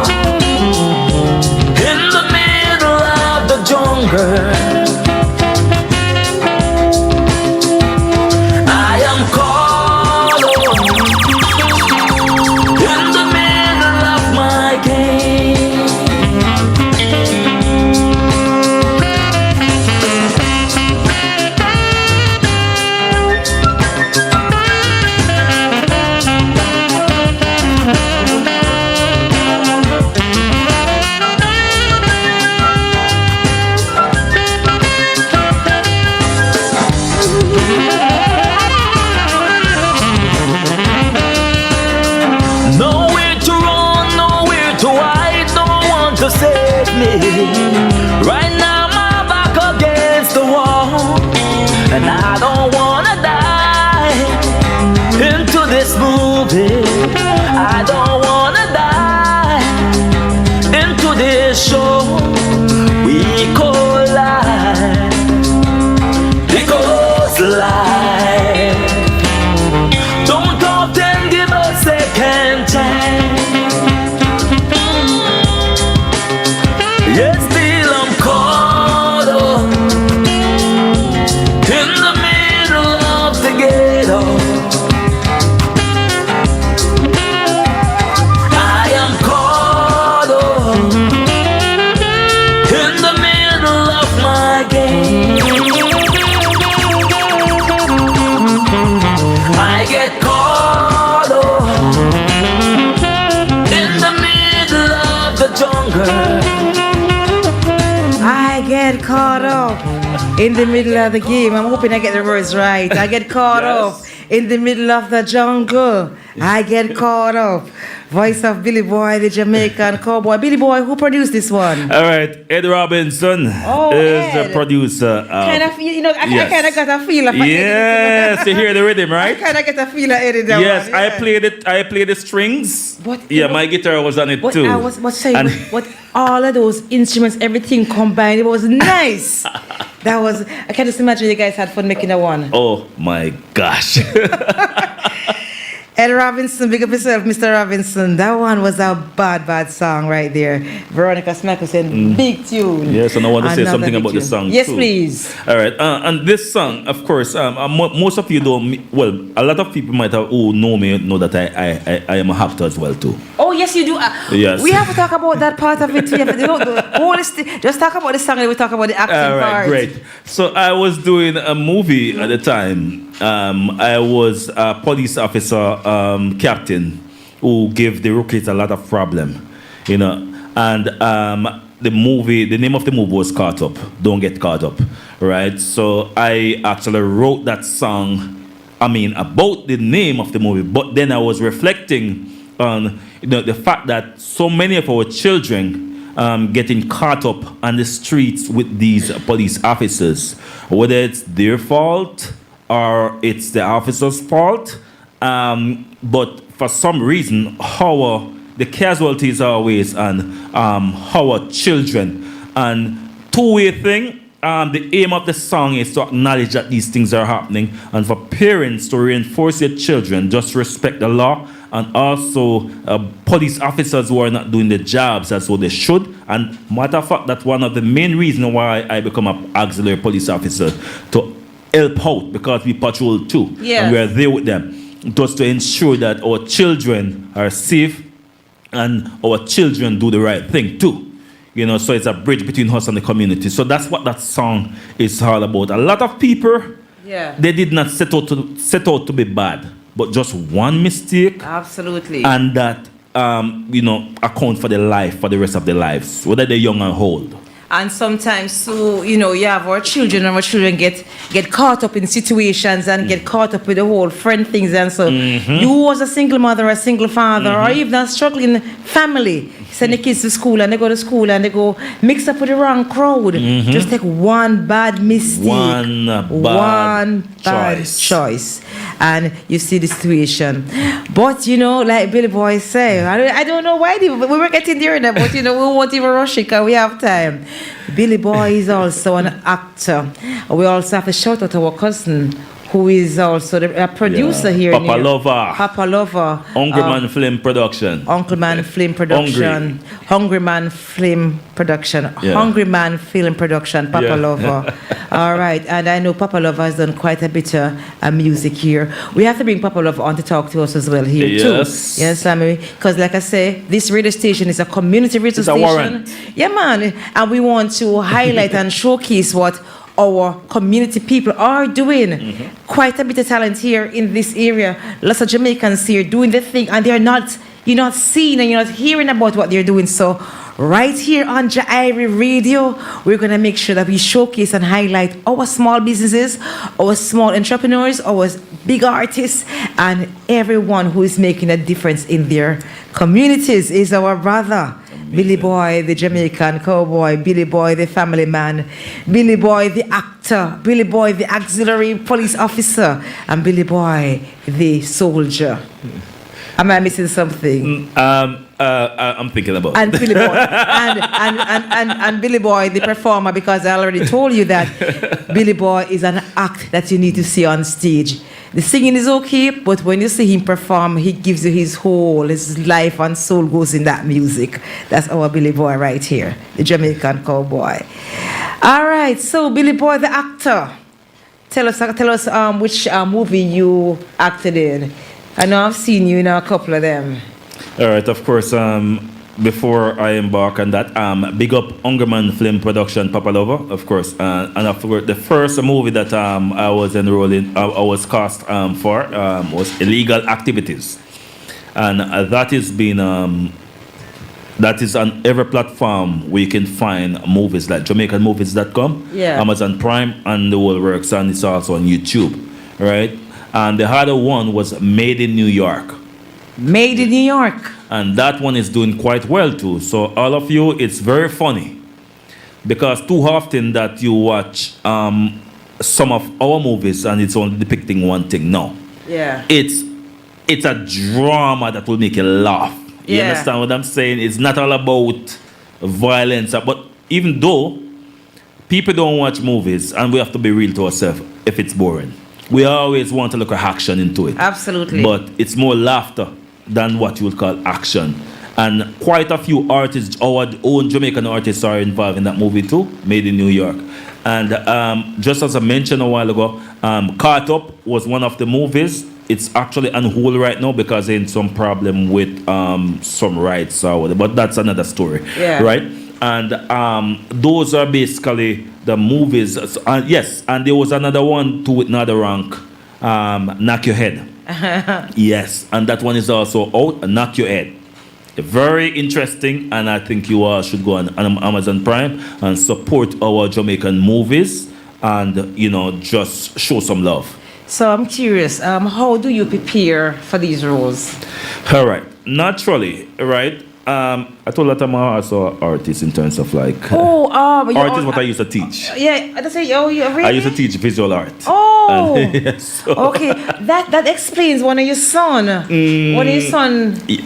in the middle of the jungle. I am caught up in the middle of my game. Nowhere to run, nowhere to hide, no one to save me. Right now my back against the wall, and I don't wanna die into this movie. I don't wanna die into this show we call life, because life don't often give a second chance. Yet still I'm caught up in the middle of the ghetto. jungle. I get caught up in the middle of the game. I'm hoping I get the words right. I get caught up in the middle of the jungle. I get caught up. Voice of Billy Boy, the Jamaican cowboy. Billy Boy, who produced this one? All right, Ed Robinson is Ed. the producer. Kind of, I kind of got a feel of Yes, you hear the rhythm, right? I kind of get a feel of Eddie. Yes, I played it. I played the strings. My guitar was on it too. I was saying, all of those instruments, everything combined, it was nice. That was. I can just imagine you guys had fun making that one. Oh my gosh. Ed Robinson, big up yourself, Mr. Robinson. That one was a bad song right there. Veronica Smacker saying, big tune. Yes, and I want to say something about the song Yes, too. please. All right, and this song, of course, most of you don't, well, a lot of people might have, who know me, know that I am a actor as well too. Oh, yes, you do. Yes. We have to talk about that part of it too. Just talk about the song and we talk about the acting All right, part. great. So I was doing a movie at the time. I was a police officer, captain, who gave the rookies a lot of problem, and the name of the movie was Caught Up. Don't Get Caught Up, right? So I actually wrote that song, about the name of the movie, but then I was reflecting on the fact that so many of our children getting caught up on the streets with these police officers, whether it's their fault or it's the officer's fault, but for some reason the casualties are always on our children. And two-way thing, the aim of the song is to acknowledge that these things are happening, and for parents to reinforce their children, just respect the law, and also police officers who are not doing their jobs as well they should. And matter of fact, that's one of the main reasons why I become an auxiliary police officer, to help out, because we patrol too. Yes. And we are there with them, just to ensure that our children are safe and our children do the right thing too. So it's a bridge between us and the community. So that's what that song is all about. A lot of people, they did not set out to be bad, but just one mistake. Absolutely. And that, account for the rest of their lives, whether they're young or old. And sometimes, too, you have our children, and our children get caught up in situations and get caught up with the whole friend things. And so, you as a single mother, a single father, or even a struggling family, send the kids to school and they go to school and they go mix up with the wrong crowd. Just take one bad mistake, one bad choice, and you see the situation. But like Billy Boy say, I don't know why, but we were getting there now. But we won't even rush it because we have time. Billy Boy is also an actor. We also have to shout out our cousin, who is also a producer here. Papa Lover. Papa Lover. Hungry Man Film Production. Uncle Man Film Production. Hungry Man Film Production. Hungry Man Film Production. Papa Lover. All right. And I know Papa Lover has done quite a bit of music here. We have to bring Papa Lover on to talk to us as well here too. Yes, Sammy. Because like I say, this radio station is a community radio station. It's a warrant. Yeah, man. And we want to highlight and showcase what our community people are doing. Quite a bit of talent here in this area. Lots of Jamaicans here doing the thing, and you're not seeing and you're not hearing about what they're doing. So right here on JAIRiE Radio, we're going to make sure that we showcase and highlight our small businesses, our small entrepreneurs, our big artists, and everyone who is making a difference in their communities is our brother. Billy Boy, the Jamaican cowboy, Billy Boy, the family man, Billy Boy, the actor, Billy Boy, the auxiliary police officer, and Billy Boy, the soldier. Am I missing something? I'm thinking about. And Billy Boy, and Billy Boy, the performer, because I already told you that Billy Boy is an act that you need to see on stage. The singing is okay, but when you see him perform, he gives you his life and soul goes in that music. That's our Billy Boy right here, the Jamaican cowboy. All right, so Billy Boy, the actor. Tell us which movie you acted in. I know I've seen you in a couple of them. All right, of course, before I embark on that, big up Hungerman Film Production, Papa Lover, of course. And of course, the first movie that I was enrolled in, I was cast for was Illegal Activities. And that has been That is on every platform where you can find movies like JamaicanMovies.com, Yeah. Amazon Prime, and the whole works, and it's also on YouTube, right? And the other one was Made in New York. Made in New York. And that one is doing quite well too. So all of you, it's very funny. Because too often that you watch some of our movies and it's only depicting one thing. No. Yeah. It's a drama that will make you laugh. You Yeah. understand what I'm saying? It's not all about violence. But even though people don't watch movies, and we have to be real to ourselves if it's boring. We always want to look at action into it. Absolutely. But it's more laughter than what you would call action. And quite a few artists, our own Jamaican artists, are involved in that movie too, Made in New York. And just as I mentioned a while ago, Caught Up was one of the movies. It's actually on hold right now because there's some problem with some rights or whatever, but that's another story, Yeah. right? And those are basically the movies. Yes, and there was another one too with another rank, Knock Your Head. Yes, and that one is also out, Knock Your Head. Very interesting, and I think you all should go on Amazon Prime and support our Jamaican movies and, you know, just show some love. So I'm curious, how do you prepare for these roles? All right, naturally, right? I told that I'm also an artist in terms of like But you art is all- what I used to teach. Yeah, that's it. Oh, you really? I used to teach visual art. Oh. And, yes, so- Okay, that explains one of your son. One of your son is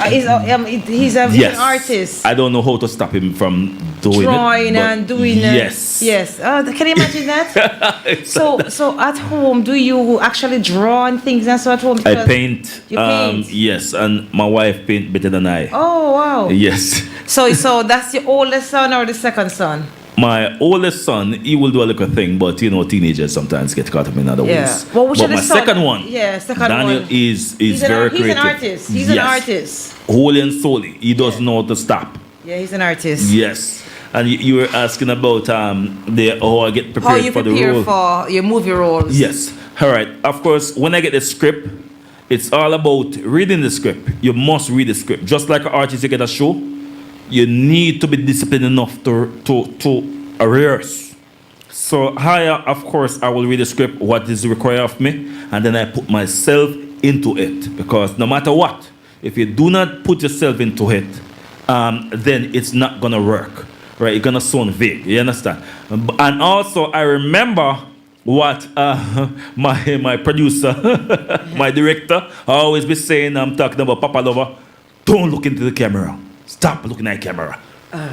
he's an Yes. artist. I don't know how to stop him from doing Drawing it. and doing Yes. yes. Can you imagine that? so at home, do you actually draw and things and so at home? I Because- paint. You paint? Yes, and my wife paint better than I. Oh wow. Yes. So that's your oldest son or the second son? My oldest son, he will do a little thing, but you know, teenagers sometimes get caught up in other Yeah. ways. Well, which but of the my son- second one, Yeah, second Daniel one. is He's very creative. He's an artist. He's an Yes. artist. Wholly and solely, he doesn't know how to stop. Yeah, he's an artist. Yes. And you were asking about how I get How prepared you for the prepare role. for your movie roles? Yes. All right. Of course, when I get the script, it's all about reading the script. You must read the script. Just like an artist, you get a show, you need to be disciplined enough to rehearse. So of course, I will read the script, what is required of me, and then I put myself into it. Because no matter what, if you do not put yourself into it, then it's not gonna work, right? It's gonna sound vague. You understand? And also, I remember what my producer, my director, always be saying. I'm talking about Papa Lover. Don't look into the camera. Stop looking at the camera.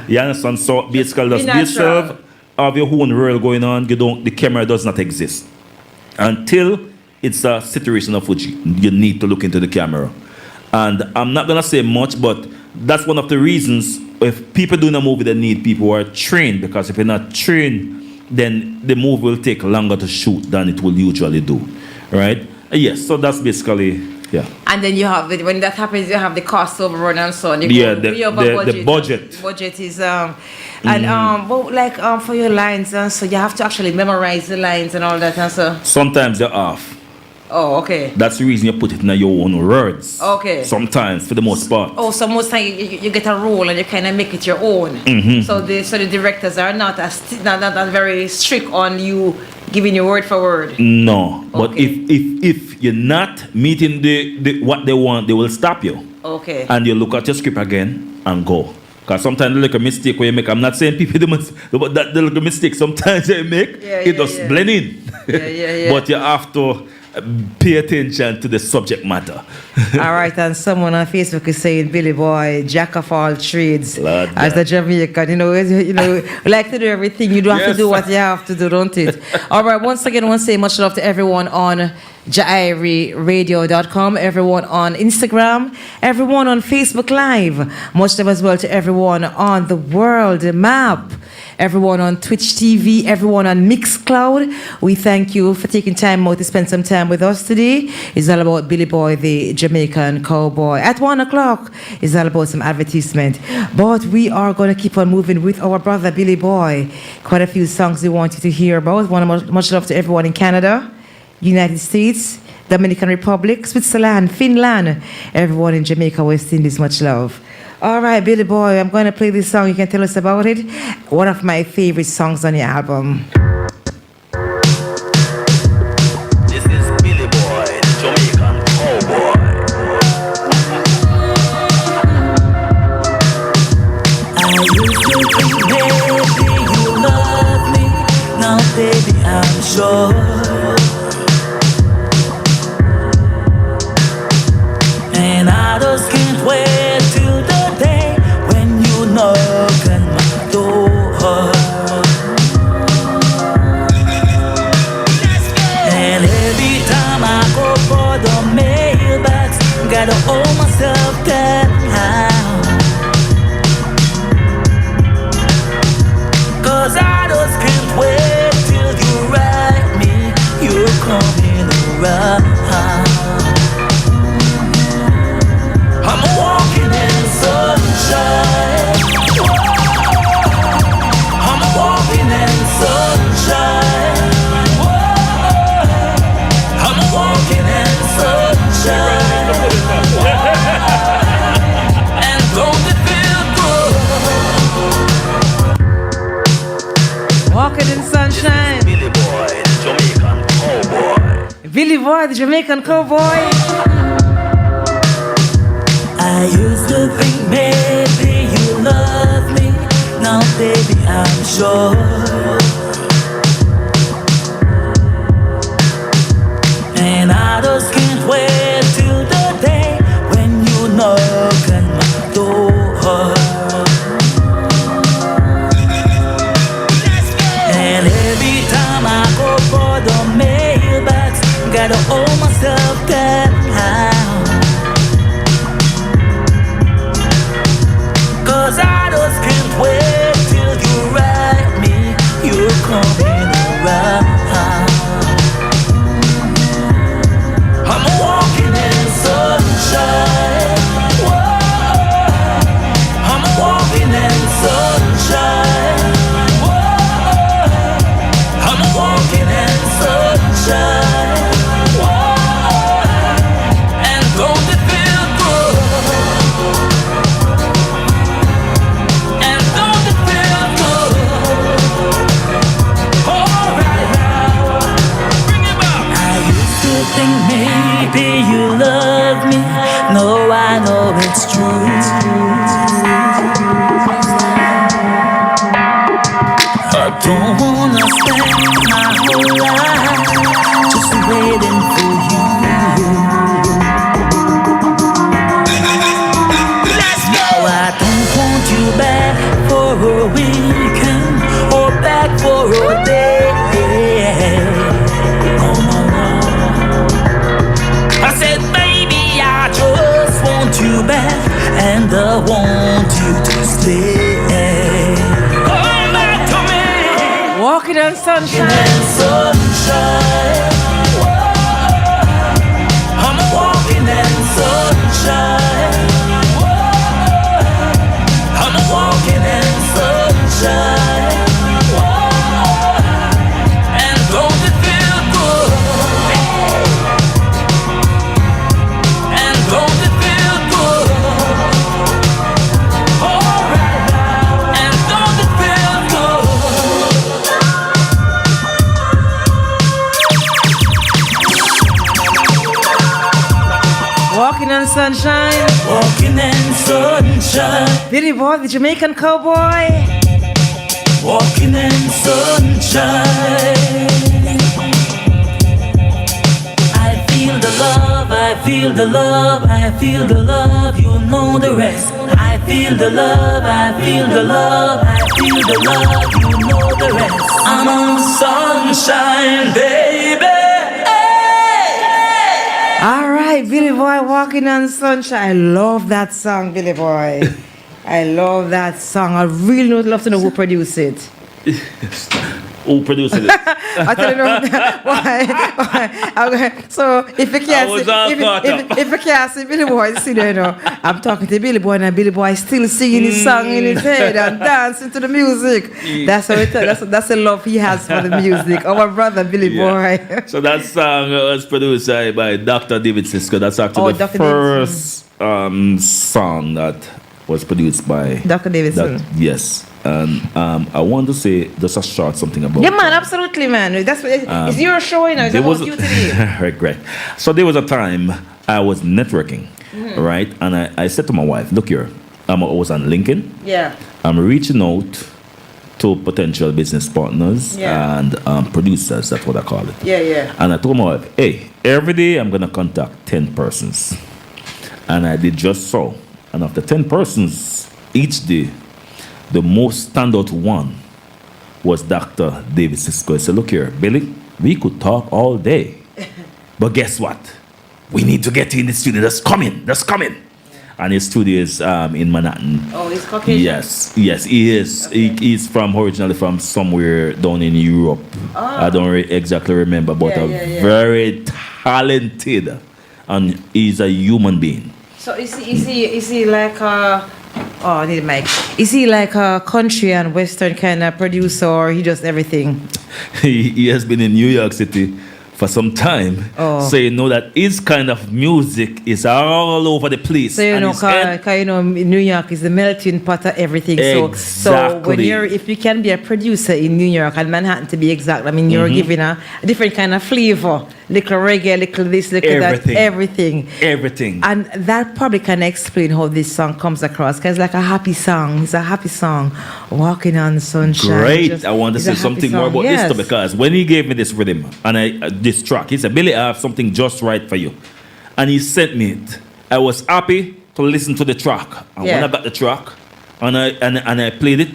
You understand? So basically, just be natural. yourself. Have your own world going on. The camera does not exist until it's a situation of which you need to look into the camera. And I'm not gonna say much, but that's one of the reasons if people doing a movie, they need people who are trained, because if you're not trained, then the movie will take longer to shoot than it will usually do, right? Yes, so that's basically, yeah. And then you have when that happens, you have the cost overrun and so on. You Yeah, go way over the budget. The budget is but like for your lines, so you have to actually memorize the lines and all that, and so. Sometimes they're off. Oh, okay. That's the reason you put it in your own words. Okay. Sometimes, for the most part. Oh, so most time you get a role and you kind of make it your own. Mm-hmm. So the directors are not not very strict on you giving your word for word. No, but Okay. if you're not meeting the what they want, they will stop you. Okay. And you look at your script again and go. Because sometimes the little mistake where you make, I'm not saying people do but that the little mistake sometimes they make, it just blend in. Yeah. But you have to pay attention to the subject matter. All right, and someone on Facebook is saying, Billy Boy, jack of all trades. Lord As God. the Jamaican, you like to do everything. You don't have Yes. to do what you have to do, don't it? All right, once again, I want to say much love to everyone on JAIRiE.com, everyone on Instagram, everyone on Facebook Live. Much love as well to everyone on the world map, everyone on Twitch TV, everyone on Mixcloud. We thank you for taking time out to spend some time with us today. It's all about Billy Boy, the Jamaican cowboy. At 1 o'clock, it's all about some advertisement. But we are going to keep on moving with our brother Billy Boy. Quite a few songs we want you to hear about. Much love to everyone in Canada, United States, Dominican Republic, Switzerland, Finland, everyone in Jamaica, West Indies, much love. All right, Billy Boy, I'm going to play this song. You can tell us about it. One of my favorite songs on your album. This is Billy Boy, Jamaican cowboy. I used to think maybe you love me. Now, baby, I'm sure. And I just can't wait till the day when you knock on my door. And every time I go for the mailbox, gotta hold myself down. 'Cause I just can't wait till you write me, you're coming around. I'm walking in sunshine. I'm walking in sunshine. I'm walking in sunshine. And don't it feel good? Walking in sunshine. Billy Boy, the Jamaican cowboy. Billy Boy, the Jamaican cowboy. I used to think maybe you love me. Now, baby, I'm sure. And I just can't wait till the day when you knock on my door. And every time I go for the mailbox, gotta hold myself down. 'Cause I just can't wait till you write me, you're coming around. I'm walking in sunshine. I'm walking in sunshine. I'm walking in sunshine. And don't it feel good? And don't it feel good? All right now, bring it back. I used to think maybe you love me. No, I know it's true. I don't wanna spend my whole life just waiting for you. Let's go! I don't want you back for a weekend or back for a day. No, no, no. I said, baby, I just want you back and I want you to stay. Come back to me. Walking in sunshine. In sunshine. I'm walking in sunshine. I'm walking in sunshine. And don't it feel good? And don't it feel good? All right now. And don't it feel good? Walking in sunshine. Walking in sunshine. Billy Boy, the Jamaican cowboy. Walking in sunshine. I feel the love, I feel the love, I feel the love, you know the rest. I feel the love, I feel the love, I feel the love, you know the rest. I'm on sunshine, baby. All right, Billy Boy, Walking on Sunshine. I love that song, Billy Boy. I love that song. I really would love to know who produced it. Who produced it? I don't know why. Okay. So if you can't if you can't see Billy Boy, see there, you know, I'm talking to Billy Boy and Billy Boy still singing his song in his head and dancing to the music. That's how that's the love he has for the music. Our brother Billy Boy. So that song was produced by Dr. David Sisko. That's actually the Dr. first song that was produced by Dr. Davidson. Yes. And I want to say just a short something about. Yeah, man, absolutely, man. That's what it's your show, you know. It's about you today. Right. So there was a time I was networking, right? And I said to my wife, look here, I was on LinkedIn. Yeah. I'm reaching out to potential business partners and producers, that's what I call it. Yeah. And I told my wife, hey, every day I'm going to contact 10 persons. And I did just so. And after 10 persons each day, the most standout one was Dr. David Cisco. I said, look here, Billy, we could talk all day. But guess what? We need to get in the studio. That's coming. And his studio is in Manhattan. Oh, he's Caucasian? Yes, he is. Okay. He's originally from somewhere down in Europe. Oh. I don't exactly remember, but very talented, and he's a human being. So is he like I need a mic. Is he like a country and western kind of producer, or he does everything? He has been in New York City for some time, so you know that his kind of music is all over the place. So you know, New York is the melting pot of everything. Exactly. So when if you can be a producer in New York and Manhattan to be exact, I mean you're giving a different kind of flavor, little reggae, little this, little everything. that, everything. And that probably can explain how this song comes across. Cause it's like a happy song. It's a happy song, walking on sunshine. Great. I want to say something more about this too, because when he gave me this rhythm and this track, he said, Billy, I have something just right for you. And he sent me it. I was happy to listen to the track. And when I got the track and I played it,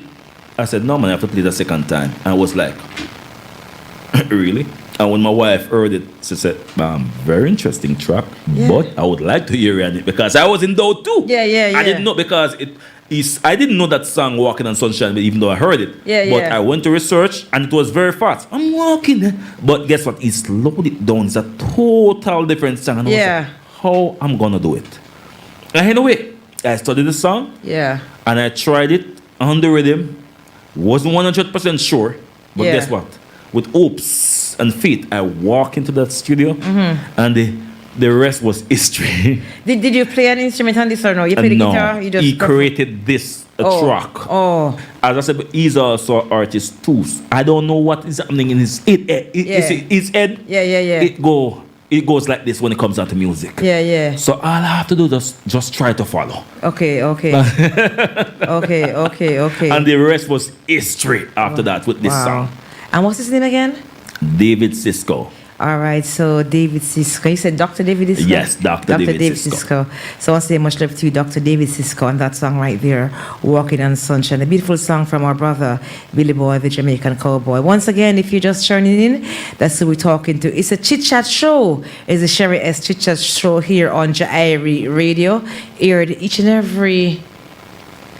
I said, no man, I have to play it a second time. And I was like, really? And when my wife heard it, she said, very interesting track, but I would like to hear it because I was in doubt too. Yeah. I didn't know because I didn't know that song Walking on Sunshine, even though I heard it. But I went to research and it was very fast. I'm walking. But guess what? He slowed it down. It's a total different song. And I was like, how I'm going to do it? And anyway, I studied the song. Yeah. And I tried it on the rhythm. Wasn't 100% sure. But guess what? With hopes and faith, I walk into that studio and the rest was history. Did you play an instrument on this or no? You played the guitar? He created this track. As I said, he's also an artist too. I don't know what is happening in his head. His head. It goes like this when it comes down to music. So all I have to do is just try to follow. Okay. And the rest was history after that with this song. And what's his name again? David Cisco. All right, so David Cisco. You said Dr. David Cisco? Yes, Dr. David Cisco. So I say much love to you, Dr. David Cisco, and that song right there, Walking on Sunshine. A beautiful song from our brother, Billy Boy, the Jamaican cowboy. Once again, if you're just turning in, that's who we're talking to. It's a chit-chat show. It's a Sherry S. chit-chat show here on JAIRiE Radio, aired each and every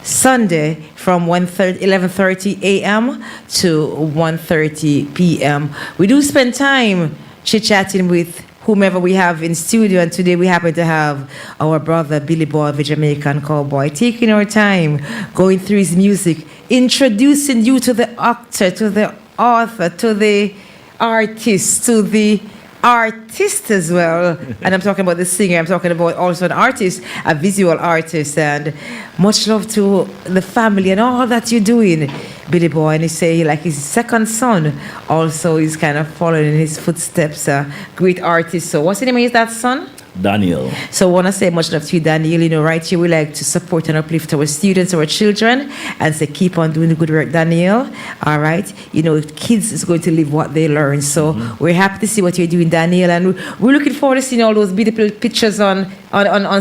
Sunday from 11:30 a.m. to 1:30 p.m. We do spend time chit-chatting with whomever we have in studio, and today we happen to have our brother Billy Boy, the Jamaican cowboy, taking our time, going through his music, introducing you to the actor, to the author, to the artist, to the artist as well. And I'm talking about the singer, I'm talking about also an artist, a visual artist, and much love to the family and all that you're doing, Billy Boy. And he say like his second son also is kind of following in his footsteps, a great artist. So what's the name of that son? Daniel. So I want to say much love to you, Daniel. You know, right here we like to support and uplift our students, our children, and say keep on doing the good work, Daniel. All right. You know, kids is going to live what they learn. So we're happy to see what you're doing, Daniel, and we're looking forward to seeing all those beautiful pictures on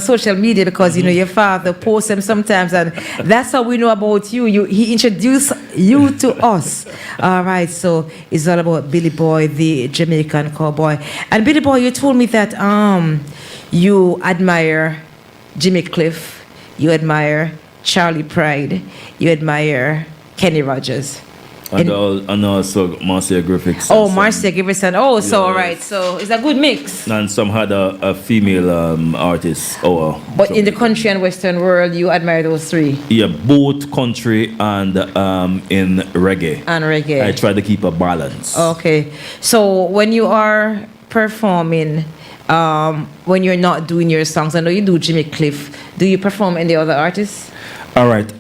social media, because you know your father posts them sometimes, and that's how we know about you. He introduced you to us. All right. So it's all about Billy Boy, the Jamaican cowboy. And Billy Boy, you told me that you admire Jimmy Cliff, you admire Charlie Pride, you admire Kenny Rogers. And also Marcia Griffiths. Oh, Marcia Griffiths. Oh, so all right. So it's a good mix. And some had a female artist. But in the country and Western world, you admire those three? Yeah, both country and in reggae. And reggae. I try to keep a balance. Okay. So when you are performing, when you're not doing your songs, I know you do Jimmy Cliff, do you perform any other artists? All right.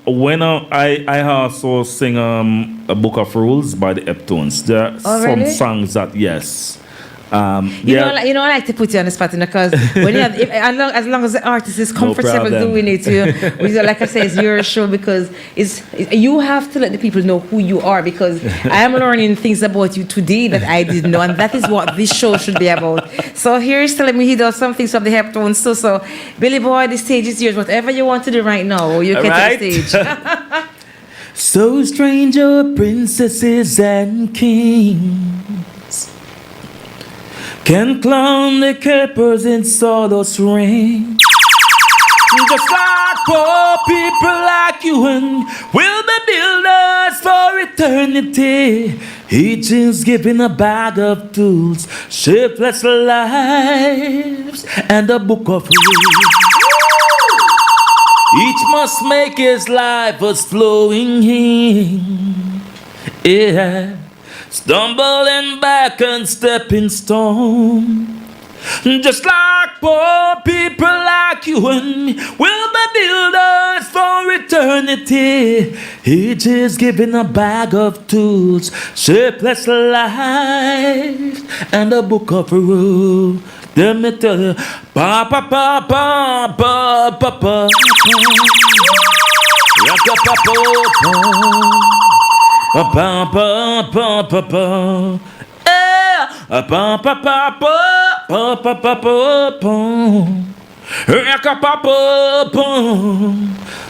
When I also sing a Book of Rules by the Eptones. There are some really? songs that yes. You know, I like to put you on the spot because when you have, as long as the artist is comfortable problem. doing it, like I say, it's your show because you have to let the people know who you are because I am learning things about you today that I didn't know, and that is what this show should be about. So here's telling me he does some things from the Heptones too. So Billy Boy, the stage is yours. Whatever you want to do right now, you can take the stage. So stranger princesses and kings can clown the capers in sawdust ring. Just like poor people like you and will be builders for eternity. Each is given a bag of tools, shapeless lives, and a book of rules. Each must make his life a flowing hymn. Yeah. Stumbling back and stepping stone. Just like poor people like you and me will be builders for eternity. Each is given a bag of tools, shapeless lives, and a book of rules. Let me tell you, pa pa pa pa pa pa pa pa pa pa pa pa pa. Pa pa pa pa pa pa pa pa pa. Raka pa pa pa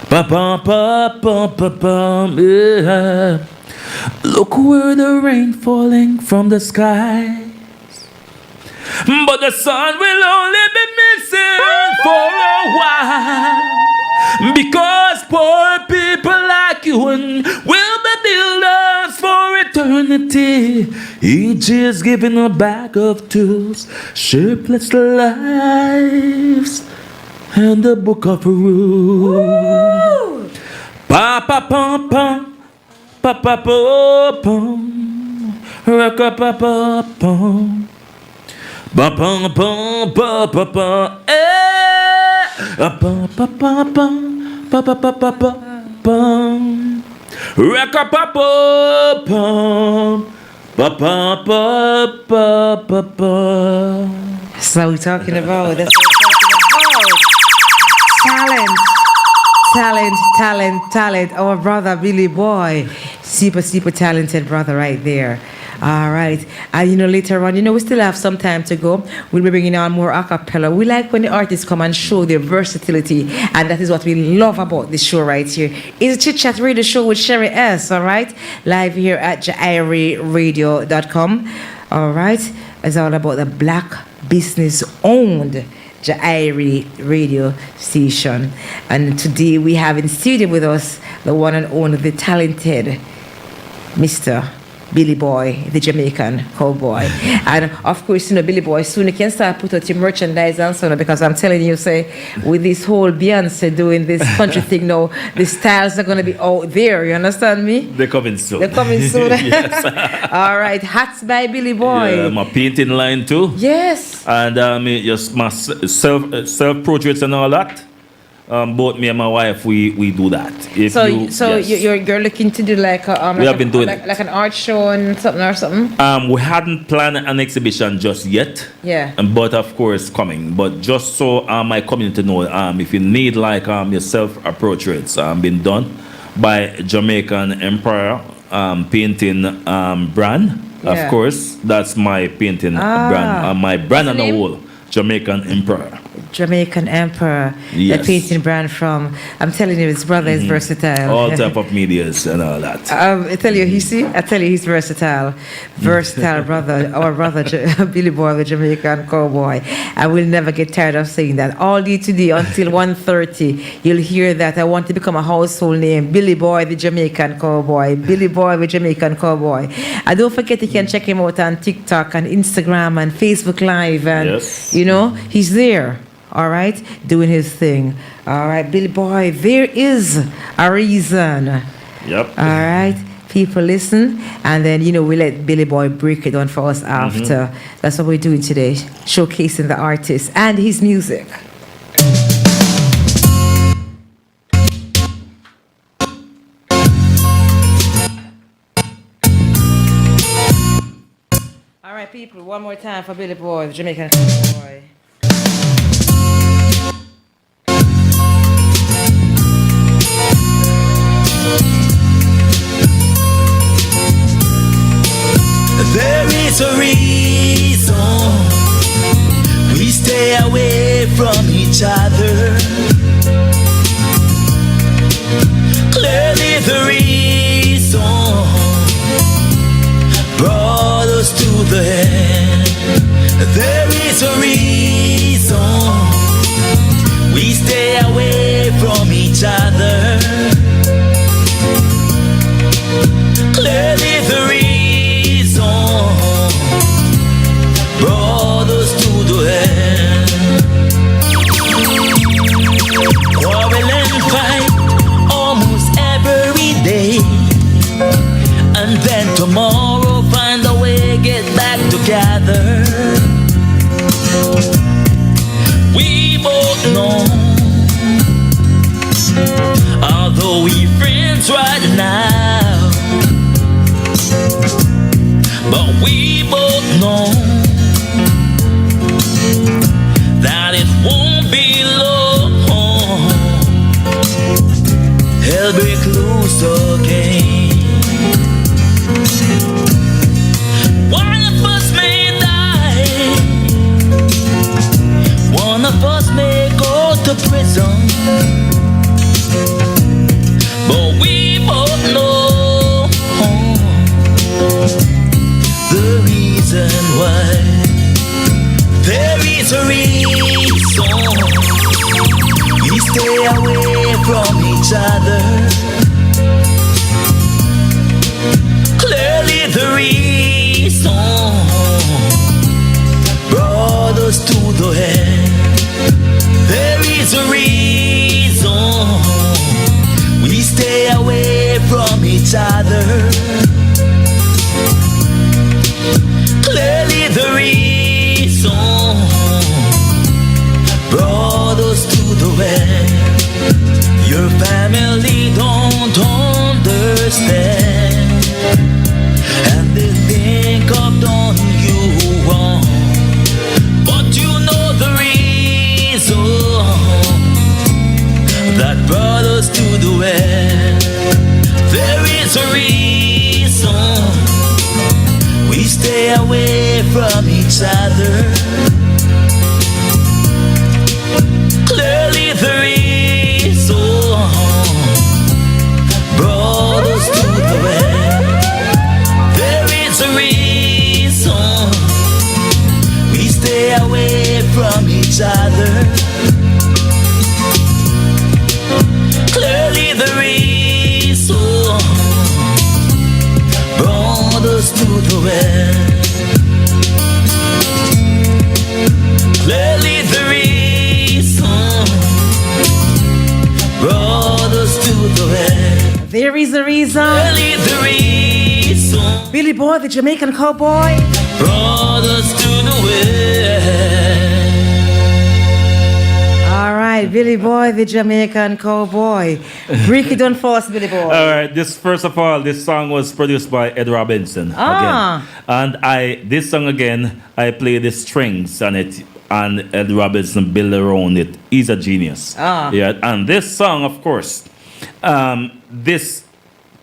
pa pa pa pa pa. Look where the rain falling from the sky, but the sun will only be missing for a while. Because poor people like you and will be builders for eternity. Each is given a bag of tools, shapeless lives, and a book of rules. Pa pa pa pa pa pa pa pa. Raka pa pa pa. Ba ba ba ba ba ba. Ba ba ba ba ba ba ba ba ba ba. Raka pa pa pa ba ba ba ba ba ba. That's what we're talking about. That's what we're talking about. Talent. Our brother Billy Boy, super talented brother right there. All right. And later on, we still have some time to go. We'll be bringing on more a cappella. We like when the artists come and show their versatility, and that is what we love about this show right here. It's a Chit Chat Radio show with Sherry S, all right? Live here at JAIRiE.com. All right? It's all about the black business-owned JAIRiE radio station. And today we have in studio with us the one and only, the talented Mr. Billy Boy, the Jamaican cowboy. And of course, Billy Boy, soon you can start put out your merchandise and so on, because I'm telling you, say, with this whole Beyonce doing this country thing now, the styles are going to be out there, you understand me? They're coming soon. Yes. All right, hats by Billy Boy. Yeah, my painting line too. Yes. And just my self-portraits and all that. Both me and my wife, we do that. You're looking to do like a, we have been doing it. Like an art show and something or something? We hadn't planned an exhibition just yet. Yeah. But of course coming. But just so my community know, if you need like your self-portraits been done by Jamaican Empire painting brand. Yeah. Of course, that's my painting brand. My brand on the whole, Jamaican Empire. Jamaican Emperor, yes. The painting brand from, I'm telling you, his brother is versatile. All type of medias and all that. I tell you, he's versatile. Versatile brother, our brother, Billy Boy, the Jamaican cowboy. I will never get tired of saying that. All day today until 1:30, you'll hear that. I want to become a household name, Billy Boy, the Jamaican cowboy. Billy Boy, the Jamaican cowboy. And don't forget, you can check him out on TikTok and Instagram and Facebook Live. And, yes. He's there. All right, doing his thing. All right, Billy Boy, there is a reason. Yep. All right, people listen, and then we let Billy Boy break it down for us after. That's what we're doing today, showcasing the artist and his music. All right, people, one more time for Billy Boy, the Jamaican boy. There is a reason we stay away from each other. Clearly the reason brought us to the end. There is a reason we stay away from each other. Clearly the reason brought us to the end. Quarrel and fight almost every day, and then tomorrow find a way get back together. We both know, although we friends right now, but we both know that it won't be long. Hell break loose again. One of us may die, one of us may go to prison, but we both know the reason why. There is a reason we stay away from each other. Clearly the reason brought us to the end. There is a reason we stay away from each other. Clearly the reason brought us to the end. Your family don't understand, and they think I've done you wrong, but you know the reason that brought us to the end. There is a reason we stay away from each other. Clearly the reason brought us to the end. There is a reason we stay away from each other. Clearly the reason brought us to the end. Clearly the reason brought us to the end. There is a reason. Clearly the reason Billy Boy, the Jamaican cowboy. brought us to the end. All right, Billy Boy, the Jamaican cowboy. Break it down for us, Billy Boy. All right. First of all, this song was produced by Ed Robinson again, and this song again, I play the strings on it, and Ed Robinson built around it. He's a genius. Yeah, and this song, of course, this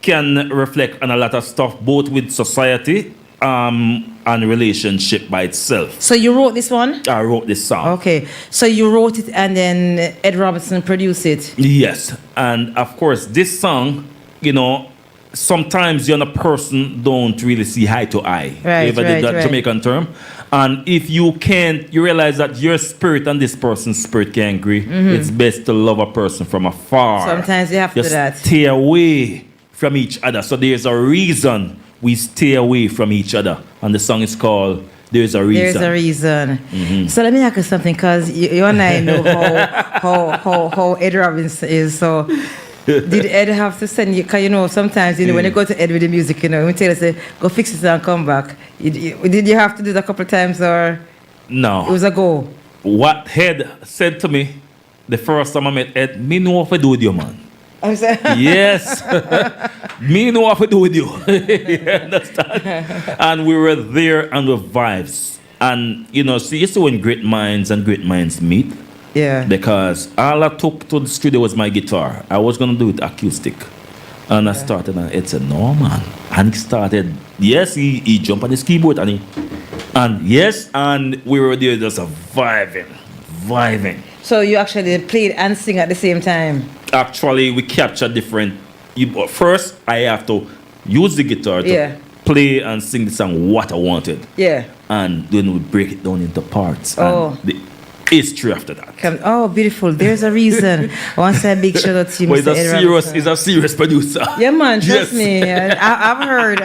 can reflect on a lot of stuff, both with society and relationship by itself. So you wrote this one? I wrote this song. Okay. So you wrote it and then Ed Robinson produced it? Yes. And of course, this song, you know, sometimes you and a person don't really see eye to eye. Right, If I did that right. Jamaican term. And if you can't, you realize that your spirit and this person's spirit can't agree. It's best to love a person from afar. Sometimes you have to do Just that. stay away from each other. So there's a reason we stay away from each other. And the song is called There's a Reason. There's a reason. So let me ask you something, because you and I know how Ed Robinson is. So did Ed have to send you? Because you know, sometimes when you go to Ed with the music, we tell us, go fix it and come back. Did you have to do that a couple of times, or No. it was a go? What Ed said to me the first time I met Ed, me know what I do with you, man. I'm saying, Yes. Me know what to do with you. You understand? And we were there and with vibes. And, you know, see, you see when great minds and great minds meet. Yeah. Because all I took to the studio was my guitar. I was going to do it acoustic. And I started, and it said, no, man. And he started, yes, he jumped on his keyboard, and we were there just vibing. So you actually played and sing at the same time? Actually, we captured different. First, I have to use the guitar to play and sing the song what I wanted. Yeah. And then we break it down into parts. Oh. And the history after that. Oh, beautiful. There's a reason. I want to say a big shout out to you, Mr. Edward. He's a serious producer. Yeah, man, trust me. I've heard.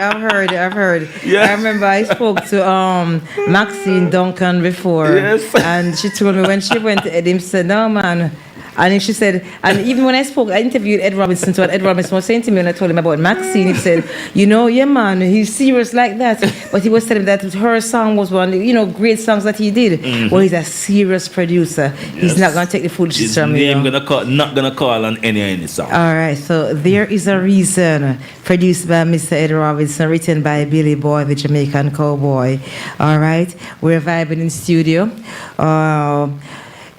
Yeah. I remember I spoke to Maxine Duncan before. Yes. And she told me when she went to Edim, she said, no, man. And she said, and even when I interviewed Ed Robinson, so what Ed Robinson was saying to me when I told him about Maxine, he said, you know, yeah, man, he's serious like that. But he was telling me that her song was one, you know, great songs that he did. Mm-hmm. Well, he's a serious producer. Yes. He's not going to take the foolishness from you. Not going to call on any song. All right, so There Is a Reason, produced by Mr. Ed Robinson, written by Billy Boy, the Jamaican cowboy. All right, we're vibing in studio.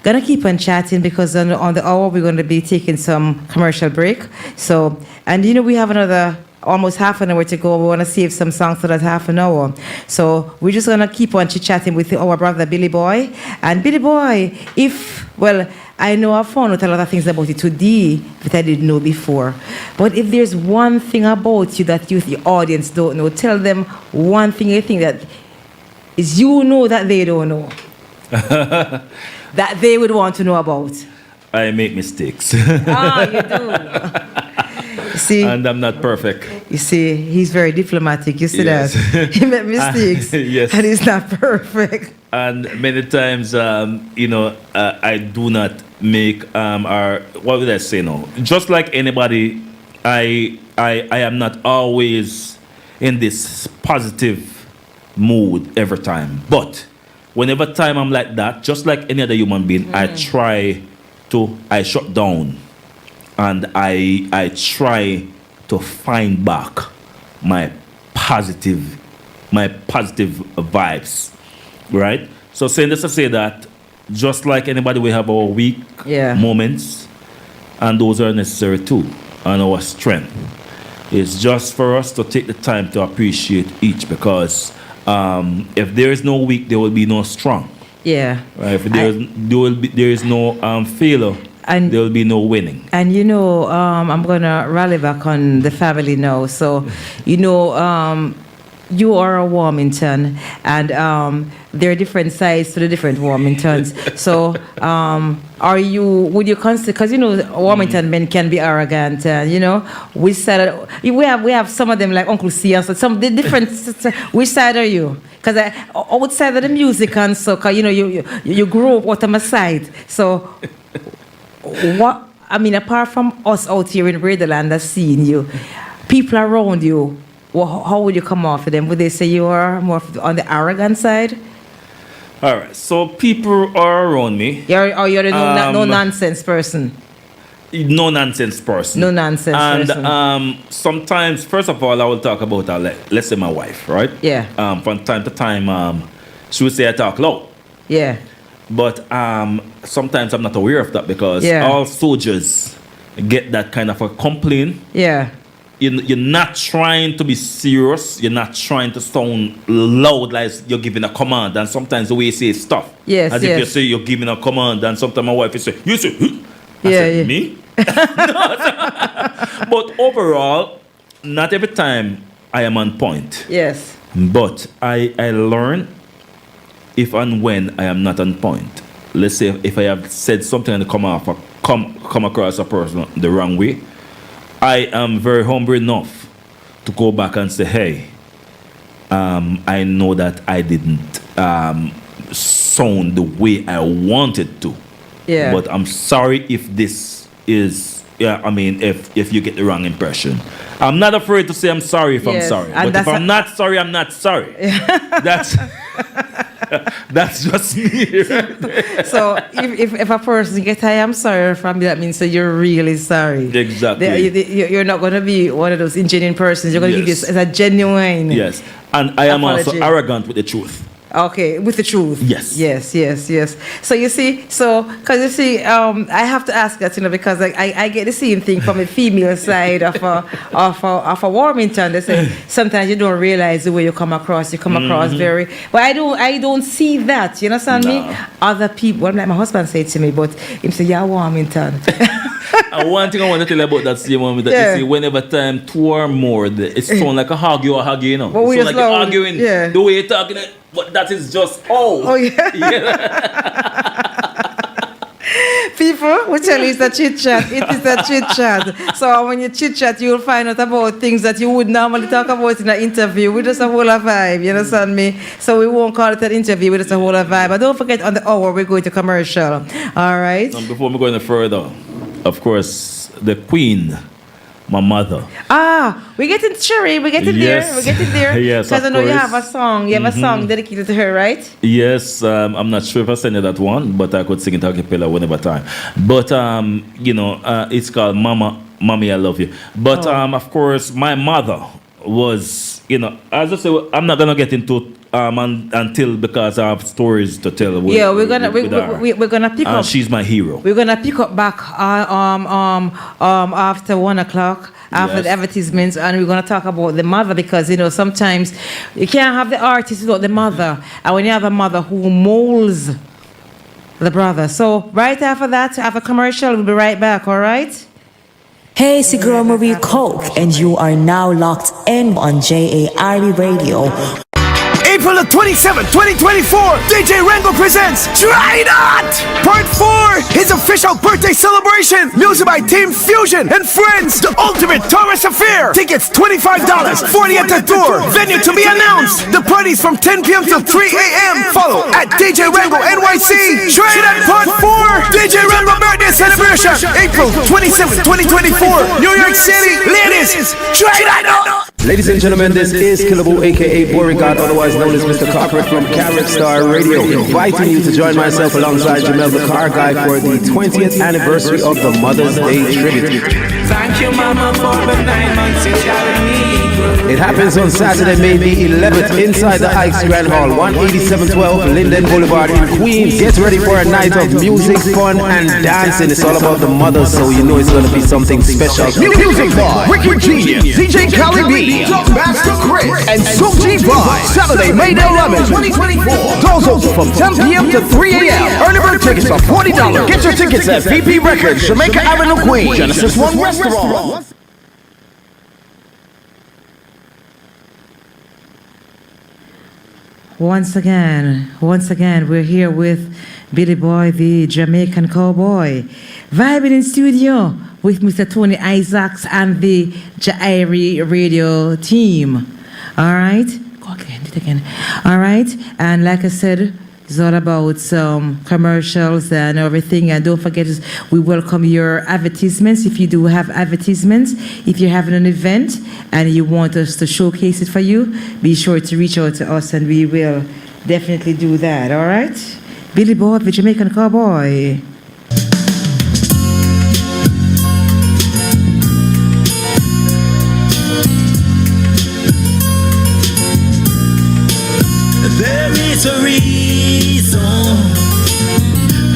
Gonna keep on chatting because on the hour we're going to be taking some commercial break. So, and you know, we have another almost half an hour to go. We want to save some songs for that half an hour. So we're just gonna keep on chit-chatting with our brother Billy Boy. And Billy Boy, I know I've found out a lot of things about you today that I didn't know before. But if there's one thing about you that the audience don't know, tell them one thing you think that is you know that they don't know. That they would want to know about. I make mistakes. You do. See, and I'm not perfect. You see, he's very diplomatic. You see yes. that? He made mistakes. Yes. And he's not perfect. And many times, I do not make, what would I say now? Just like anybody, I am not always in this positive mood every time. But whenever time I'm like that, just like any other human being, I shut down and I try to find back my positive vibes, right? So saying this to say that, just like anybody, we have our weak moments, and those are necessary too, and our strength. It's just for us to take the time to appreciate each, because if there is no weak, there will be no strong. Yeah. Right? If there is no failure, and there will be no winning. And you know, I'm gonna rally back on the family now. So, you know, you are a Warmington, and there are different sides to the different Warmingtons. So, would you consider, because you know, Warmington men can be arrogant, and you know, which side we have some of them like Uncle C, and so some the different. Which side are you? Because outside of the music and so, cause you know, you grew up out of my side. So, what I mean, apart from us out here in Redland that's seeing you, people around you, how would you come off of them? Would they say you are more on the arrogant side? All right, so people are around me. You're the no nonsense person. No nonsense person. No nonsense person. And sometimes, first of all, I will talk about let's say my wife, right? Yeah. From time to time, she would say I talk loud. Yeah. But sometimes I'm not aware of that, because all soldiers get that kind of a complaint. Yeah. You're not trying to be serious. You're not trying to sound loud like you're giving a command. And sometimes the way you say stuff. Yes, as if you say you're giving a command, and sometimes my wife will say, you say, huh? I said, me? But overall, not every time I am on point. Yes. But I learn if and when I am not on point. Let's say if I have said something and come across a person the wrong way, I am very humble enough to go back and say, hey, I know that I didn't sound the way I wanted to. Yeah. But I'm sorry if this is, if you get the wrong impression. I'm not afraid to say I'm sorry if I'm sorry. And but if I'm not sorry, I'm not sorry. That's That's just me. So if a person gets I am sorry from you, that means that you're really sorry. Exactly. You're not going to be one of those ingenuine persons. You're going to give this as a genuine. Yes. And I am apology. also arrogant with the truth. Okay, with the truth. Yes. Yes. So you see, because you see, I have to ask that, because I get the same thing from the female side of a Warmington. They say sometimes you don't realize the way you come across. You come across very, but I don't see that. You understand me? Other people, well, like my husband said to me, but him say, "Yeah, Warmington." And one thing I want to tell you about that same one, that you see, whenever time 2 or more, it sounds like a hug you, you know. But it sounds like you're arguing. Yeah. The way you're talking, but that is just Oh yeah. People will tell you it's a chit chat. It is a chit chat. So when you chit chat, you'll find out about things that you would normally talk about in an interview. We just a whole vibe, you understand me? So we won't call it an interview, we just a whole vibe. But don't forget, on the hour we're going to commercial. All right. And before we go any further, of course, the Queen, my mother. We're getting Cherry. We're getting there. We're getting there. Yes, because I know course. you have a song. You have a song dedicated to her, right? Yes, I'm not sure if I sent you that one, but I could sing it a cappella whenever time. But it's called Mommy, I Love You. But of course, my mother was, as I say, I'm not gonna get into until, because I have stories to tell. We're gonna pick up. She's my hero. We're gonna pick up back after 1 o'clock. After the advertisements, and we're going to talk about the mother, because sometimes you can't have the artist without the mother, and when you have a mother who molds the brother. So right after that, after commercial, we'll be right back. All right. Hey, it's your girl Marie Coke, and you are now locked in on JAIRiE Radio. April the 27th, 2024, DJ Rengo presents Try Not! Part 4, his official birthday celebration. Music by Team Fusion and Friends, the ultimate Taurus affair. Tickets $25, 40 at the door. Venue to be announced. The party's from 10 p.m. till 3 a.m. Follow at DJ Rengo NYC. Try Not Part 4, DJ Rengo birthday celebration. April 27th, 2024, New York City. Ladies, try Not! Ladies and gentlemen, this is Killable, aka Beauregard, otherwise known as Mr. Corporate from Carrot Star Radio, inviting you to join myself alongside Jamel the Car Guy for the 20th anniversary of the Mother's Day tribute. Thank you, Mama, for the 9 months you carried me. It happens on Saturday, May the 11th, inside the Ike's Grand Hall, 18712 Linden Boulevard in Queens. Get ready for a night of music, fun, and dancing. It's all about the mothers, so you know it's going to be something special. Music by Wicked Genius, DJ Cali B, Master Chris, and Soji Vibe. Saturday, May the 11th, 2024. Doors open from 10 p.m. to 3 a.m. Early bird tickets are $40. Get your tickets at VP Records, Jamaica Avenue, Queens, Genesis One Restaurant. Once again, we're here with Billy Boy, the Jamaican cowboy, vibing in studio with Mr. Tony Isaacs and the JAIRiE Radio team. All right? Go again, do it again. All right? And like I said, it's all about commercials and everything. And don't forget, we welcome your advertisements. If you do have advertisements, if you're having an event and you want us to showcase it for you, be sure to reach out to us and we will definitely do that. All right? Billy Boy, the Jamaican cowboy. There is a reason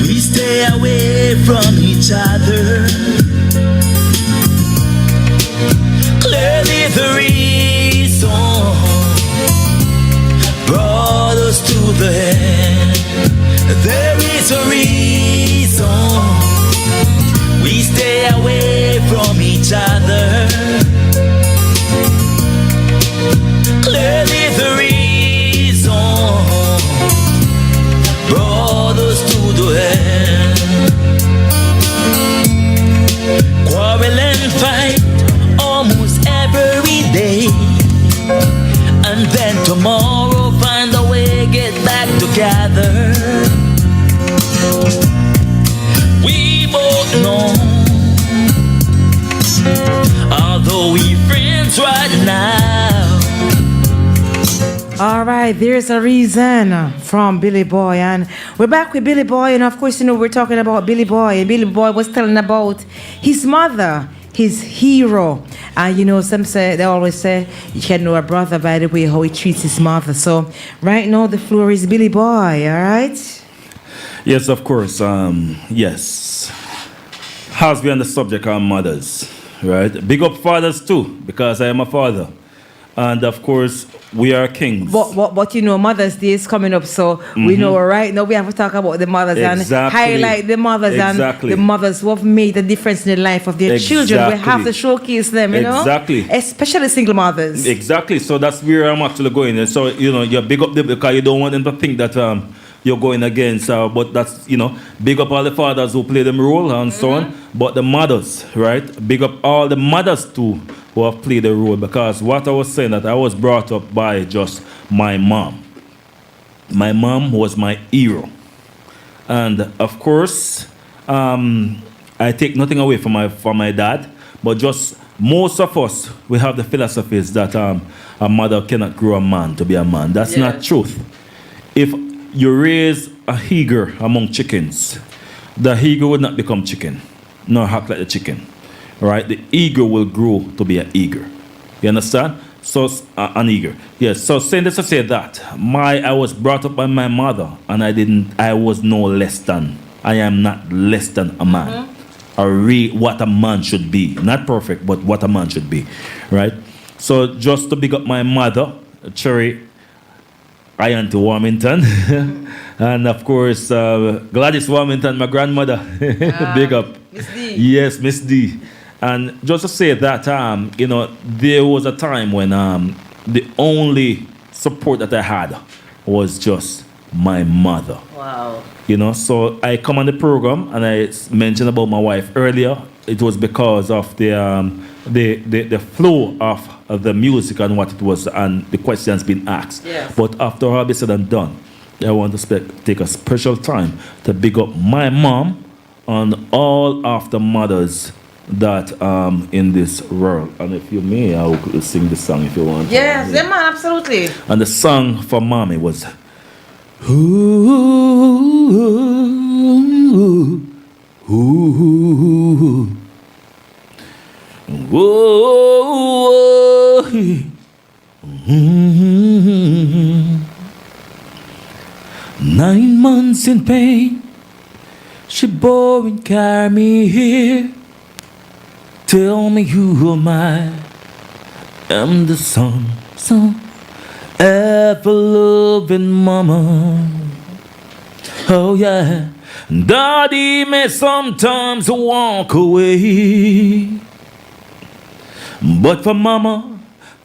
we stay away from each other. Clearly the reason brought us to the end. There is a reason we stay away from each other. Clearly the reason brought us to the end. Quarrel and fight almost every day, and then tomorrow find a way get back together. We both know, although we friends right now, All right, there's a reason from Billy Boy, and we're back with Billy Boy, and of course, we're talking about Billy Boy, and Billy Boy was telling about his mother, his hero, and some say they always say you can know a brother by the way how he treats his mother. So right now the floor is Billy Boy. All right. Yes, of course. Yes. Has been on the subject of mothers, right? Big up fathers too, because I am a father. And of course, we are kings. But Mother's Day is coming up, so we know right now we have to talk about the mothers and highlight the mothers and the mothers who have made a difference in the life of their children. We have to showcase them, Exactly. Especially single mothers. Exactly. So that's where I'm actually going. And so, you big up them because you don't want them to think that you're going against, but that's, big up all the fathers who play them role and so on. But the mothers, right? Big up all the mothers too who have played the role, because what I was saying that I was brought up by just my mom. My mom was my hero. And of course, I take nothing away from my dad, but just most of us, we have the philosophies that a mother cannot grow a man to be a man. That's not truth. If you raise a eager among chickens, the eager will not become chicken, nor act like the chicken. Right? The eager will grow to be an eager. You understand? So, an eager. Yes. So, saying this to say that, I was brought up by my mother, and I was no less than, I am not less than a man. What a man should be. Not perfect, but what a man should be. Right? So, just to big up my mother, Cherry, Auntie Warmington, and of course, Gladys Warmington, my grandmother. Big up. Miss D. Yes, Miss D. And just to say that, there was a time when the only support that I had was just my mother. Wow. So I come on the program and I mentioned about my wife earlier. It was because of the flow of the music and what it was and the questions being asked. Yes. But after all this said and done, I want to take a special time to big up my mom and all of the mothers that in this world. And if you may, I will sing the song if you want. Yes, yeah, man, absolutely. And the song for mommy was ooh, ooh, ooh, ooh, ooh. 9 months in pain, she bore and carried me here. Tell me who am I? I'm the son, ever loving mama. Oh yeah, daddy may sometimes walk away, but for mama,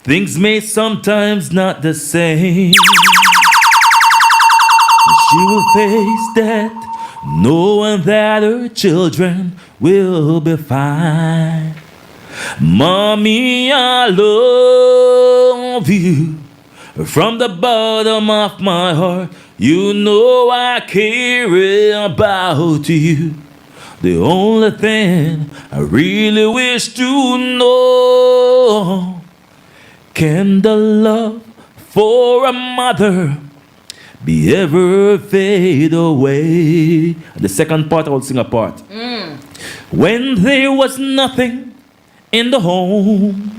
things may sometimes not the same. She will face death, knowing that her children will be fine. Mommy, I love you from the bottom of my heart. You know I care about you. The only thing I really wish to know, can the love for a mother be ever fade away? The second part, I will sing a part. When there was nothing in the home,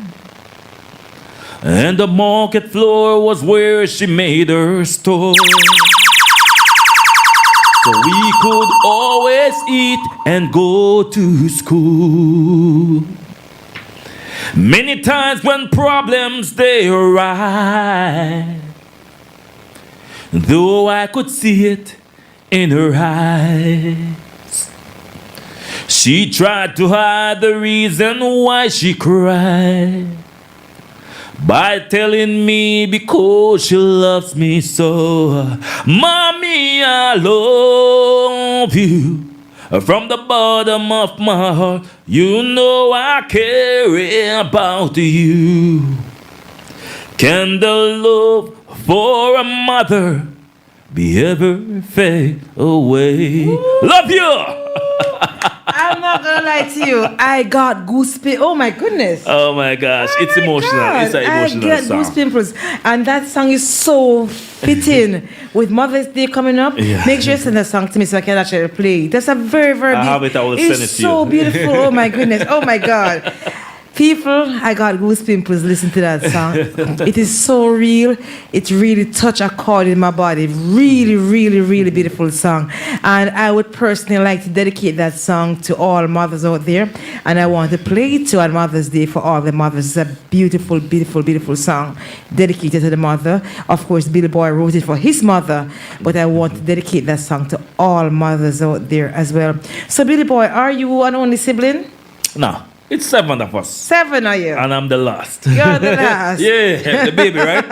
and the market floor was where she made her store, so we could always eat and go to school. Many times when problems they arise, though I could see it in her eyes, she tried to hide the reason why she cried by telling me because she loves me so. Mommy, I love you from the bottom of my heart. You know I care about you. Can the love for a mother be ever fade away? Love you! I I'm not gonna lie to you. I got goosebumps. Oh my goodness. Oh my gosh, Oh it's my emotional. God. It's an emotional I get song. goosebumps, and that song is so fitting with Mother's Day coming up. Yeah. Make sure you send that song to me so I can actually play it. That's a very, very. I have it. I will send it to It's so you. beautiful. Oh my goodness. Oh my God. People, I got goosebumps listening to that song. It is so real. It really touched a chord in my body. Really, really, really beautiful song. And I would personally like to dedicate that song to all mothers out there. And I want to play it to on Mother's Day for all the mothers. It's a beautiful, beautiful, beautiful song dedicated to the mother. Of course, Billy Boy wrote it for his mother, but I want to dedicate that song to all mothers out there as well. So, Billy Boy, are you an only sibling? No, it's 7 of us. 7 are you? And I'm the last. You're the last. Yeah, the baby, right?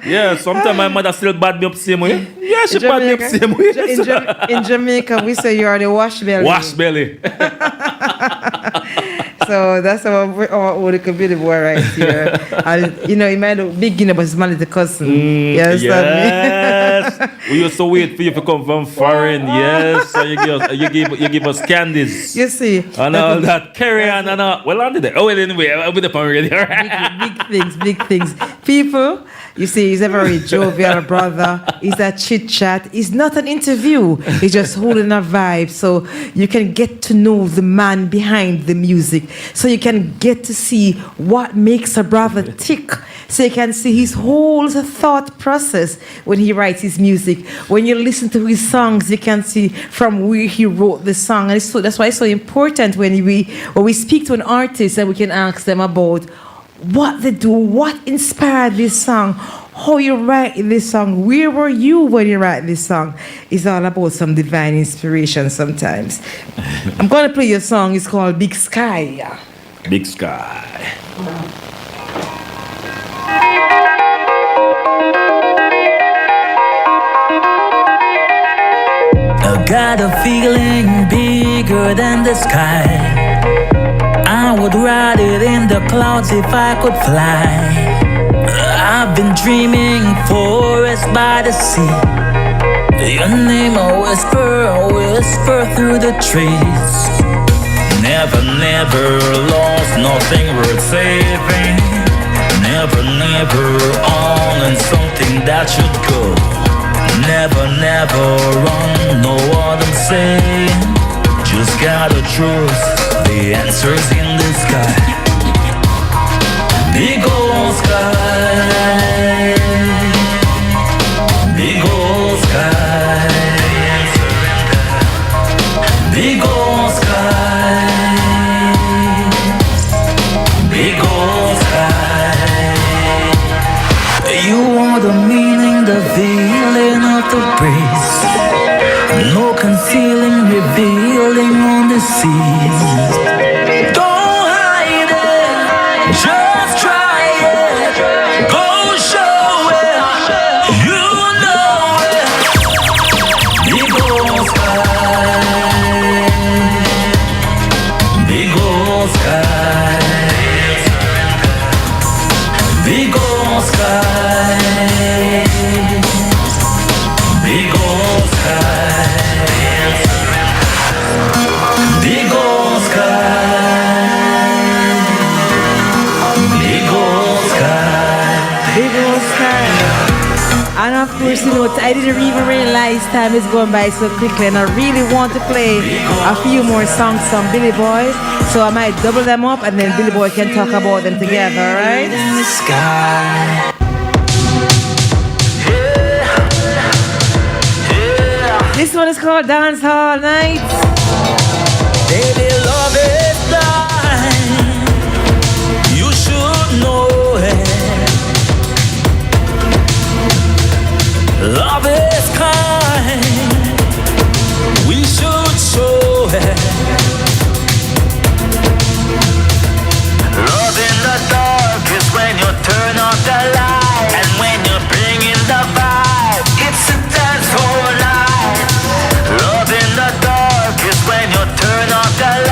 Yeah, sometimes my mother still bad me up same way. Yeah, she bad me up same way. In Jamaica, we say you are the wash belly. Wash belly. So that's our Billy Boy right here. And you know, he might look big, you know, but he's my little cousin. You understand me? Yes. We used to wait for you to come from foreign. Yes. So you give us candies. You see. And all that. Carry on and all. Well, on the day. Oh, well, anyway, I'll be the phone radio. Big things. People, you see, he's a very jovial brother. He's a chit chat. It's not an interview. He's just holding a vibe. So you can get to know the man behind the music. So you can get to see what makes a brother tick. So you can see his whole thought process when he writes his music. When you listen to his songs, you can see from where he wrote the song. And that's why it's so important when we speak to an artist and we can ask them about what they do, what inspired this song, how you write this song, where were you when you write this song. It's all about some divine inspiration sometimes. I'm going to play your song. It's called Big Sky. Big Sky. I got a feeling bigger than the sky. I would ride it in the clouds if I could fly. I've been dreaming forest by the sea. Your name a whisper through the trees. Never, never lost, nothing worth saving. Never, never on something that should go. Never, never run, know what I'm saying. Just gotta trust the answers in the sky. Big old sky. Big old sky. Big old sky. Big old sky. You are the meaning, the feeling of the breeze. No concealing, revealing on the seas. Don't hide it, just try it. Go show it, you know it. Big old sky. Big old sky. Big old sky. Big old sky. Big old sky. Big old sky. Big old sky. And of course, you know, I didn't even realize time is going by so quickly, and I really want to play a few more songs from Billy Boy. So I might double them up, and then Billy Boy can talk about them together, all right? In the sky. This one is called Dance Hall Night. Baby, love is blind. You should know it. Love is kind. We should show it. Love in the dark is when you turn off the light, and when you bring in the vibe, it's a dance all night. Love in the dark is when you turn off the light.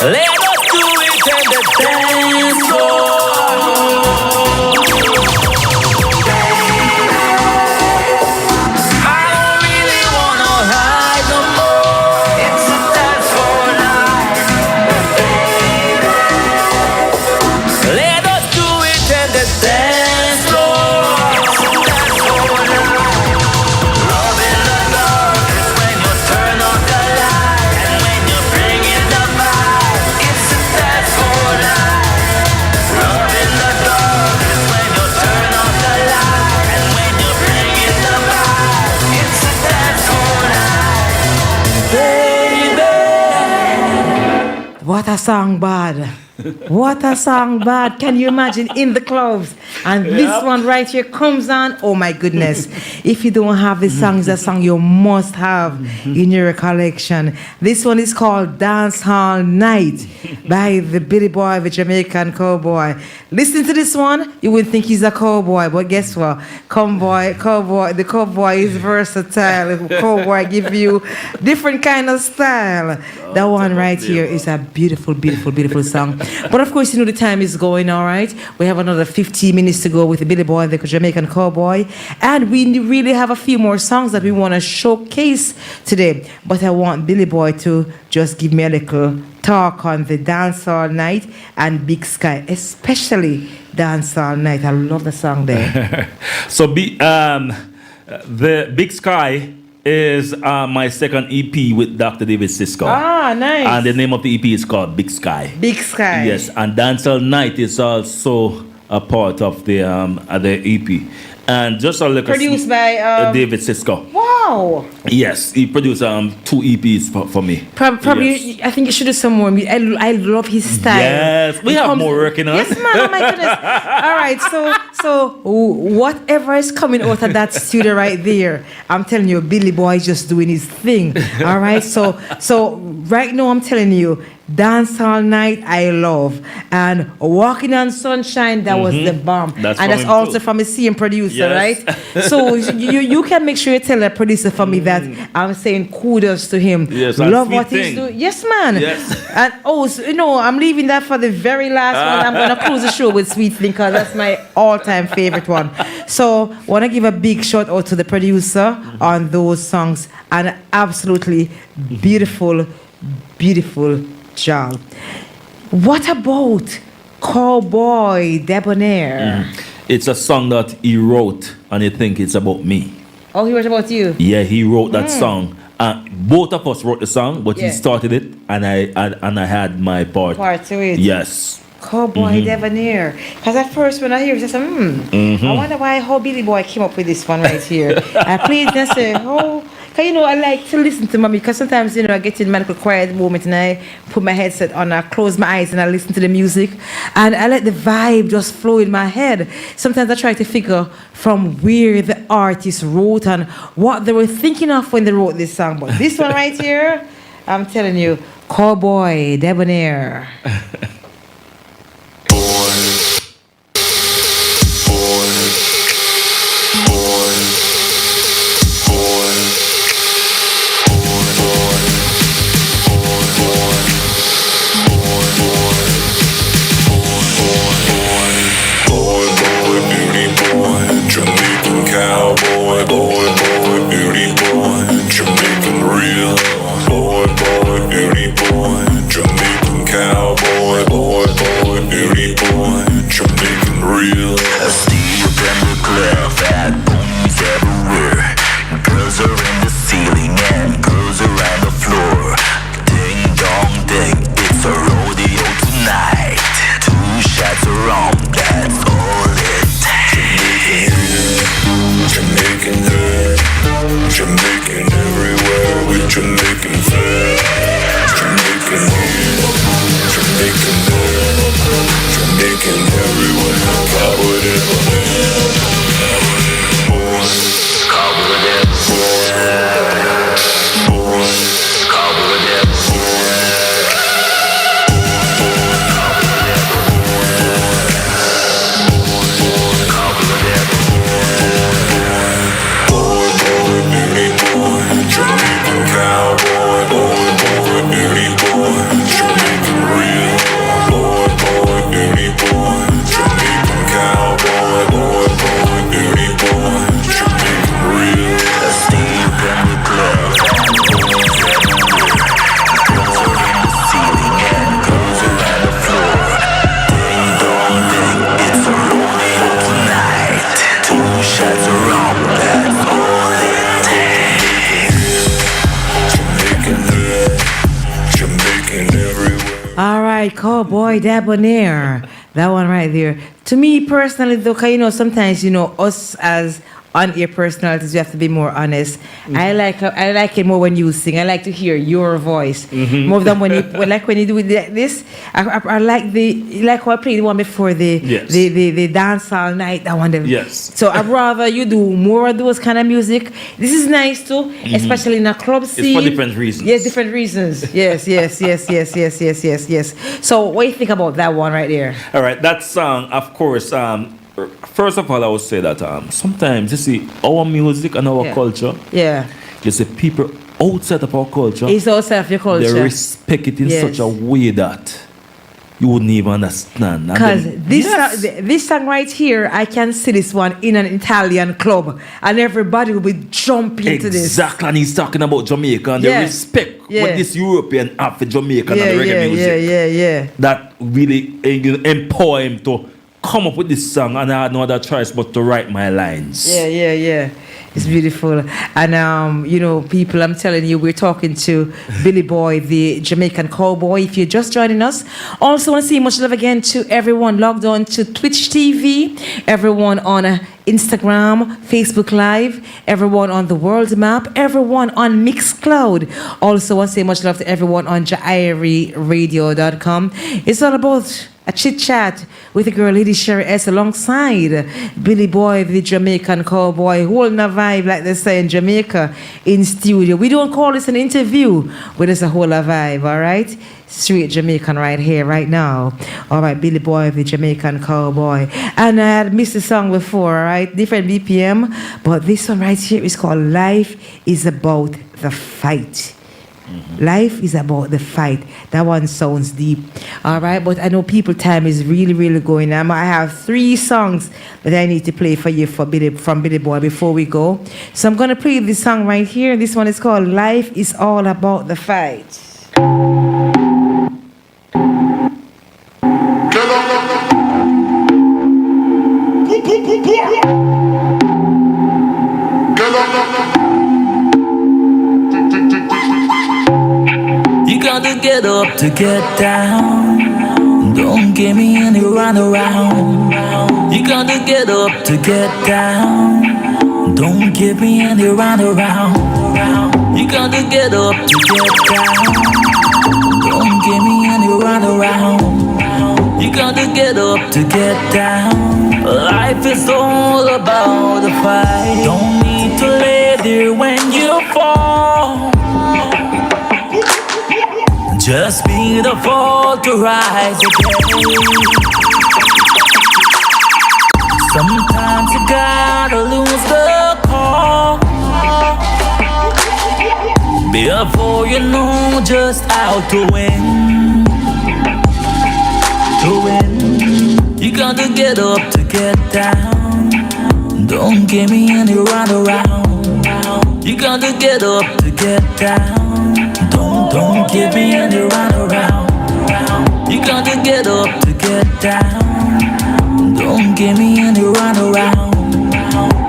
Let us do it in the dance floor. I don't really wanna hide no more. It's a dance floor night. Let us do it in the dance floor. It's a dance floor night. Love in the dark is when you turn on the light and when you bring in the vibe. It's a dance floor night. Love in the dark is when you turn on the light and when you bring in the vibe. It's a dance floor night, baby. What a song, bad. What a song, bad. Can you imagine in the clubs? And this one right here comes on. Oh my goodness. If you don't have this song, it's a song you must have in your collection. This one is called Dance Hall Night by the Billy Boy, the Jamaican cowboy. Listen to this one, you would think he's a cowboy, but guess what? The cowboy is versatile. The cowboy give you different kind of style. That one right here is a beautiful, beautiful, beautiful song. But of course, you know the time is going, all right? We have another 15 minutes to go with the Billy Boy, the Jamaican cowboy. And we really have a few more songs that we want to showcase today. But I want Billy Boy to just give me a little talk on the Dance All Night and Big Sky, especially Dance All Night. I love the song there. So the Big Sky is my second EP with Dr. David Sisko. Ah, nice. And the name of the EP is called Big Sky. Big Sky. Yes, and Dance All Night is also a part of the EP. And just a little produced by David Sisko. Wow. Yes, he produced 2 EPs for me. Probably, yes. I think you should do some more. I love his style. Yes, we have more working on. Yes, man. Oh my goodness. All right, so whatever is coming out of that studio right there, I'm telling you, Billy Boy is just doing his thing. All right, so right now I'm telling you, Dance All Night, I love. And Walking on Sunshine, that was the bomb. That's also too. From a CM producer, right? So you can make sure you tell the producer for me that I'm saying kudos to him. Yes, love what he's doing. Yes, man. Yes. And I'm leaving that for the very last one. I'm going to close the show with Sweet Thing because that's my all-time favorite one. So want to give a big shout out to the producer on those songs. And absolutely beautiful, beautiful job. What about Cowboy Debonair? It's a song that he wrote, and I think it's about me. Oh, he wrote about you? Yeah, he wrote that song. Both of us wrote the song, but he started it, and I had my part to it. Yes. Cowboy Debonair. Because at first when I hear it, I said, I wonder how Billy Boy came up with this one right here. I played it and I said, because, I like to listen to mommy, because sometimes, I get in my little quiet moment and I put my headset on, I close my eyes and I listen to the music and I let the vibe just flow in my head. Sometimes I try to figure from where the artist wrote and what they were thinking of when they wrote this song. But this one right here, I'm telling you, Cowboy Debonair. Cowboy, boy, beauty boy, Jamaican real. Boy, beauty boy, Jamaican cowboy. Boy, beauty boy, Jamaican real. I see you in the club, fat booms everywhere. Girls are in the ceiling and girls around the floor. Ding dong ding, it's a rodeo tonight. 2 shots around, that's all it takes. Jamaican head, Jamaican everywhere with Jamaican flair. Jamaican here, Jamaican there, Jamaican everywhere. Cowboy Debonair, boy, Cowboy Debonair. right, Cowboy Debonair. That one right there. To me personally, though, 'cause, sometimes, us as on-air personalities, we have to be more honest. I like it more when you sing. I like to hear your voice more than when you do it like this. I like how I played the one before the dance all night. That one. Yes. So I'd rather you do more of those kind of music. This is nice too, especially in a club scene. It's for different reasons. Yes, different reasons. Yes. So what do you think about that one right there? All right, that song, of course. First of all, I would say that sometimes you see our music and our culture. Yeah. You see people outside of our culture. It's outside of your culture. They respect it in such a way that you wouldn't even understand. Because this song right here, I can see this one in an Italian club, and everybody will be jumping to this. Exactly, and he's talking about Jamaica and the respect what this European have for Jamaica and the reggae music. That really empower him to come up with this song, and I had no other choice but to write my lines. Yeah. It's beautiful. And, people, I'm telling you, we're talking to Billy Boy, the Jamaican cowboy. If you're just joining us, also want to say much love again to everyone logged on to Twitch TV, everyone on Instagram, Facebook Live, everyone on the World Map, everyone on Mixcloud. Also want to say much love to everyone on JAIRiE.radio.com. It's all about a chit chat with the girl Lady Sherry S alongside Billy Boy, the Jamaican cowboy, holding a vibe like they say in Jamaica in studio. We don't call this an interview, but it's a whole vibe, all right? Straight Jamaican right here, right now. All right, Billy Boy, the Jamaican cowboy. And I had missed the song before, all right? Different BPM, but this one right here is called Life is About the Fight. Life is about the fight. That one sounds deep. All right, but I know people time is really, really going. I have 3 songs that I need to play for you from Billy Boy before we go. So I'm going to play this song right here. This one is called Life is All About the Fight. You gotta get up to get down. Don't give me any run around. You gotta get up to get down. Don't give me any run around. You gotta get up to get down. Don't give me any run around. You gotta get up to get down. Life is all about the fight. Don't need to lay there when you fall. Just be the fall to rise again. Sometimes you gotta lose the call before you know just how to win. To win, you gotta get up to get down. Don't give me any run around. You gotta get up to get down. Don't give me any run around. You gotta get up to get down. Don't give me any run around.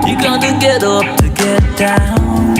You gotta get up to get down.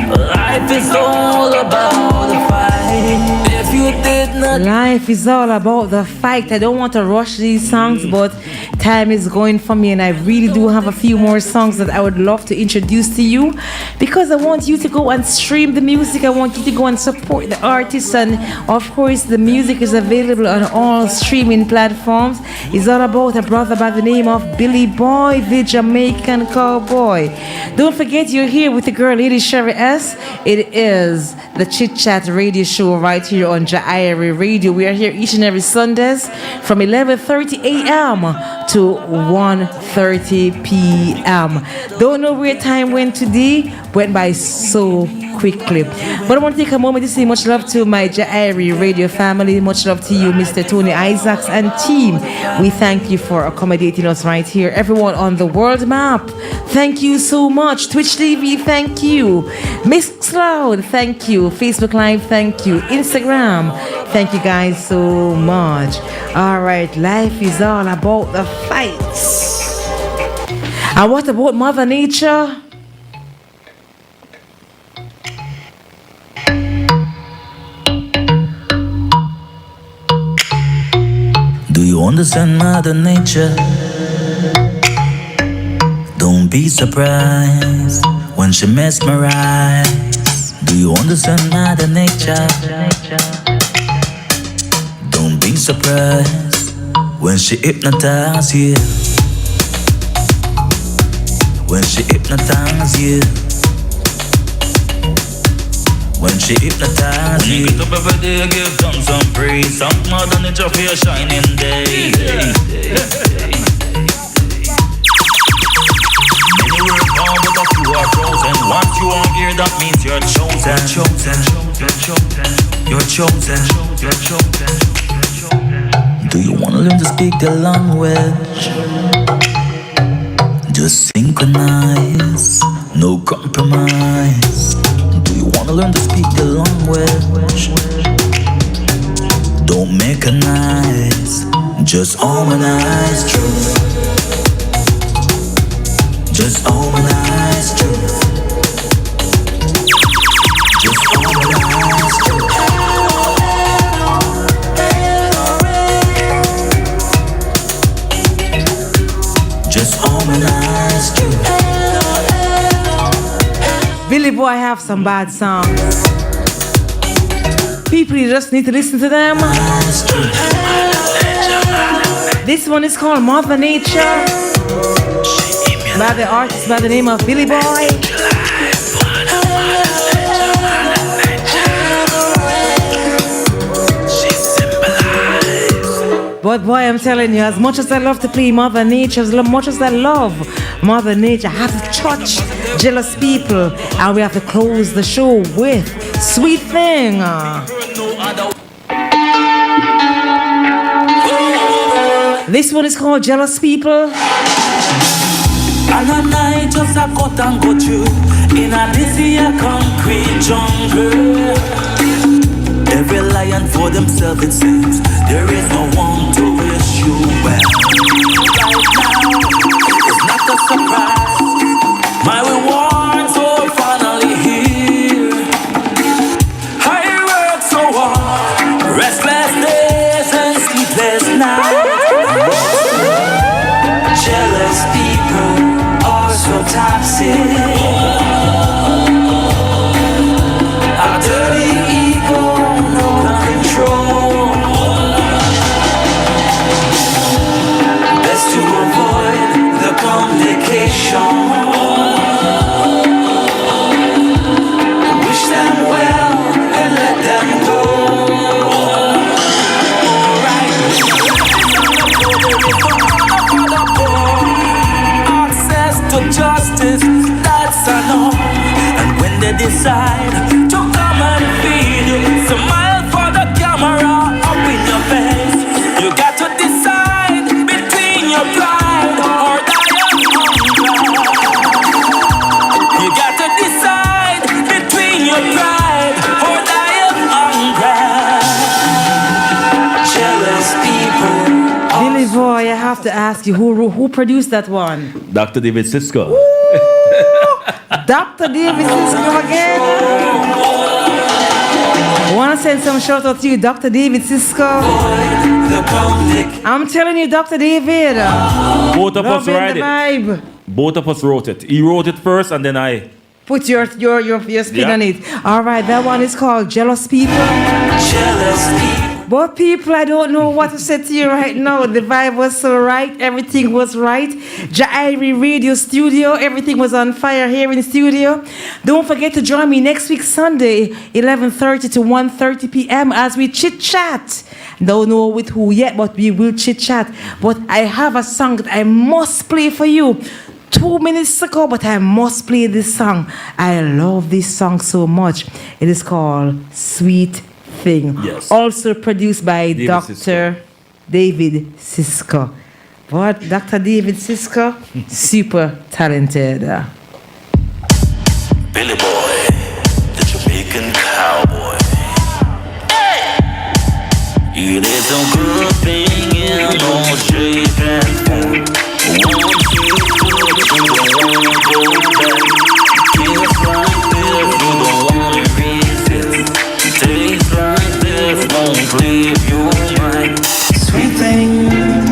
Life is all about the fight. If you did not. Life is all about the fight. I don't want to rush these songs, but time is going for me, and I really do have a few more songs that I would love to introduce to you, because I want you to go and stream the music. I want you to go and support the artists, and of course the music is available on all streaming platforms. It's all about a brother by the name of Billy Boy, the Jamaican cowboy. Don't forget, you're here with the girl Lady Sherry S. It is the Chit Chat radio show right here on JAIRiE Radio. We are here each and every Sundays from 11:30 a.m. to 1:30 p.m. Don't know where time went today. Went by so quickly. But I want to take a moment to say much love to my JAIRiE Radio family. Much love to you, Mr. Tony Isaacs and team. We thank you for accommodating us right here. Everyone on the world map, thank you so much. Twitch TV, thank you. Mixcloud, thank you. Facebook Live, thank you. Instagram, thank you guys so much. All right, life is all about the fights. And what about Mother Nature? understand Mother Nature? Don't be surprised when she mesmerizes. Do you understand Mother Nature? Don't be surprised when she hypnotizes you. When she hypnotizes you. When she hypnotizes you. Get up every day, give them some praise. Thank Mother Nature for your shining day. Many work hard, but a few are frozen. Once you are here, that means you're chosen. You're chosen. Do you want to learn to speak the language? Just synchronize, no compromise. Do you want to learn to speak the language? Don't mechanize, just harmonize truth. Just harmonize truth. Just harmonize truth. Just harmonize truth. Billy Boy have some bad songs. People, you just need to listen to them. This one is called Mother Nature by the artist by the name of Billy Boy. But boy, I'm telling you, as much as I love to play Mother Nature, as much as I love Mother Nature, I have to touch jealous people, and we have to close the show with Sweet Thing. This one is called Jealous People. And a night just a cut and go through in a busy concrete jungle. Every lion for themselves, it seems. There is no one to wish you well. Right now, it's not a surprise. My rewards are finally here. I work so hard, restless days and sleepless nights. Jealous people are so toxic. A dirty ego, no control. Best to avoid the complication. Wish them well and let them go. Access to justice, that's a no. And when they decide to come and feed you, smile for the camera up in your face. You got to decide between your pride or die of hunger. You got to decide between your pride or die of hunger. Jealous people. Billy Boy, I have to ask you, who produced that one? Dr. David Sisko. Dr. David Sisko again. I want to send some shout out to you, Dr. David Sisko. I'm telling you, Dr. David. Both of us wrote it. Vibe. Both of us wrote it. He wrote it first and then I. Put your spin on it. All right, that one is called Jealous People. Jealous people. But people, I don't know what to say to you right now. The vibe was so right. Everything was right. JAIRiE Radio Studio. Everything was on fire here in the studio. Don't forget to join me next week, Sunday, 11:30 to 1:30 p.m. as we chit-chat. Don't know with who yet, but we will chit-chat. But I have a song that I must play for you. 2 minutes ago, but I must play this song. I love this song so much. It is called Sweet Thing. Yes. Also produced by David Dr. Sisko. David Sisko. But Dr. David Sisko, super talented. Billy Boy, the Jamaican cowboy. Hey! It is a good thing in all shape and form. Once you put you don't wanna go back. Kiss like this, you don't wanna resist. Taste like this won't leave your mind. Sweet thing.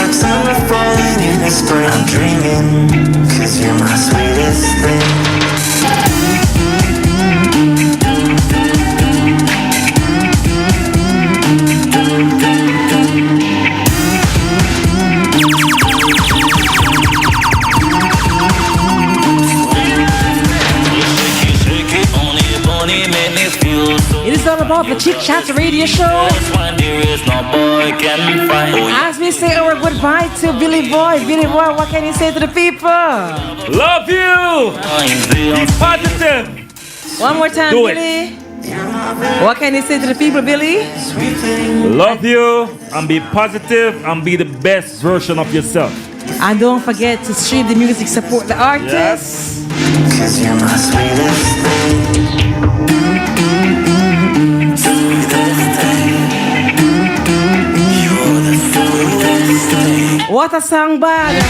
like summer falling in the spring. I'm dreaming, cause you're my sweetest thing. It is all about the Chit Chat Radio Show. As we say our goodbye to Billy Boy. Billy Boy, what can you say to the people? Love you! Be positive! One more time, Billy. What can you say to the people, Billy? Love you and be positive and be the best version of yourself. And don't forget to stream the music, support the artists. Yes. Cause you're my sweetest thing. What a song, bad.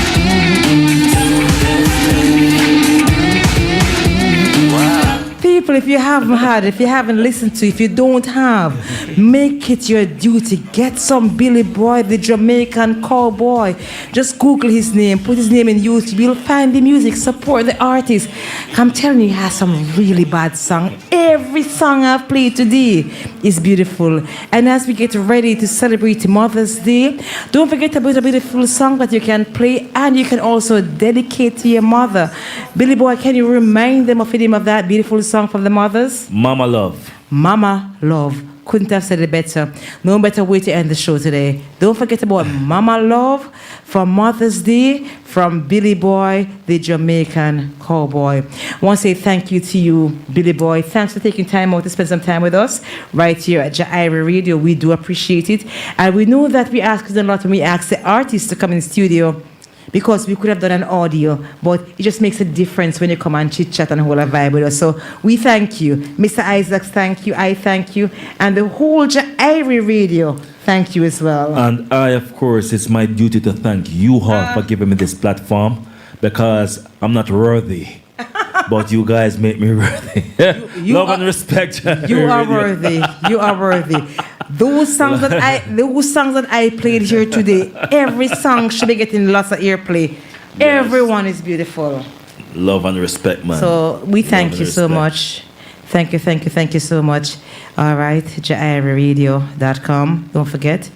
People, if you haven't listened to, if you don't have, make it your duty. Get some Billy Boy, the Jamaican cowboy. Just Google his name, put his name in YouTube. You'll find the music, support the artist. I'm telling you, he has some really bad song. Every song I've played today is beautiful. And as we get ready to celebrate Mother's Day, don't forget about a beautiful song that you can play and you can also dedicate to your mother. Billy Boy, can you remind them of the name of that beautiful song from the mothers? Mama Love. Mama Love. Couldn't have said it better. No better way to end the show today. Don't forget about Mama Love for Mother's Day from Billy Boy, the Jamaican cowboy. I want to say thank you to you, Billy Boy. Thanks for taking time out to spend some time with us right here at JAIRiE Radio. We do appreciate it. And we know that we ask a lot when we ask the artists to come in the studio, because we could have done an audio, but it just makes a difference when you come and chit-chat and hold a vibe with us. So we thank you. Mr. Isaacs, thank you. I thank you. And the whole JAIRiE Radio, thank you as well. And I, of course, it's my duty to thank you all for giving me this platform, because I'm not worthy. But you guys make me worthy. Love and respect. You are worthy. You are worthy. Those songs that I played here today, every song should be getting lots of airplay. Yes. Everyone is beautiful. Love and respect, man. So we thank you so much. Thank you so much. All right, JAIRieradio.com. Don't forget.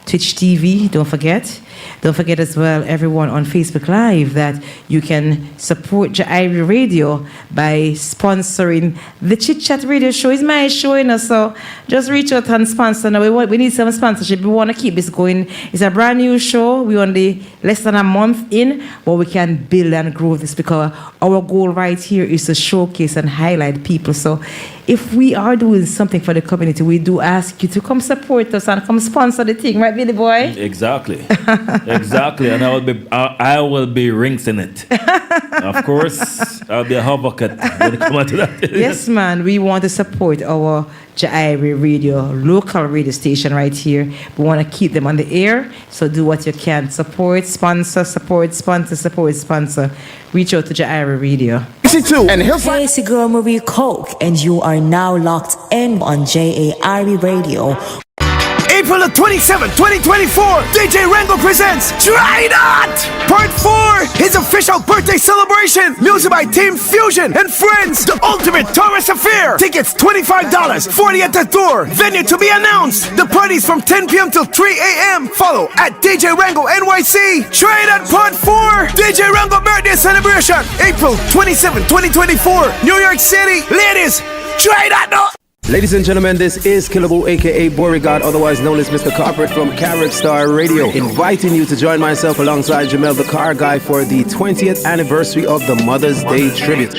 Twitch TV, don't forget. Don't forget as well, everyone on Facebook Live, that you can support JAIRiE Radio by sponsoring the Chit Chat Radio Show. It's my show, you know, so just reach out and sponsor. Now, we need some sponsorship. We want to keep this going. It's a brand new show. We're only less than a month in, but we can build and grow this, because our goal right here is to showcase and highlight people. So if we are doing something for the community, we do ask you to come support us and come sponsor the thing, right, Billy Boy? Exactly. Exactly. And I will be rinsing it. Of course, I'll be a advocate when it comes to that. Yes, man. We want to support our JAIRiE Radio, local radio station right here. We want to keep them on the air, so do what you can. Support, sponsor. Reach out to JAIRiE Radio. Hey, it's your girl Marie Coke, and you are now locked in on JAIRiE Radio. April the 27th, 2024, DJ Rango presents Try Not! Part 4, his official birthday celebration. Music by Team Fusion and Friends, the ultimate Taurus affair. Tickets $25, 40 at the door. Venue to be announced. The party's from 10 p.m. till 3 a.m. Follow at DJ Rango NYC. Try Not Part 4, DJ Rango birthday celebration. April 27th, 2024, New York City. Ladies, try that now! Ladies and gentlemen, this is Killable, aka Beauregard, otherwise known as Mr. Corporate from Carrot Star Radio, inviting you to join myself alongside Jamel the Car Guy for the 20th anniversary of the Mother's Day Tribute.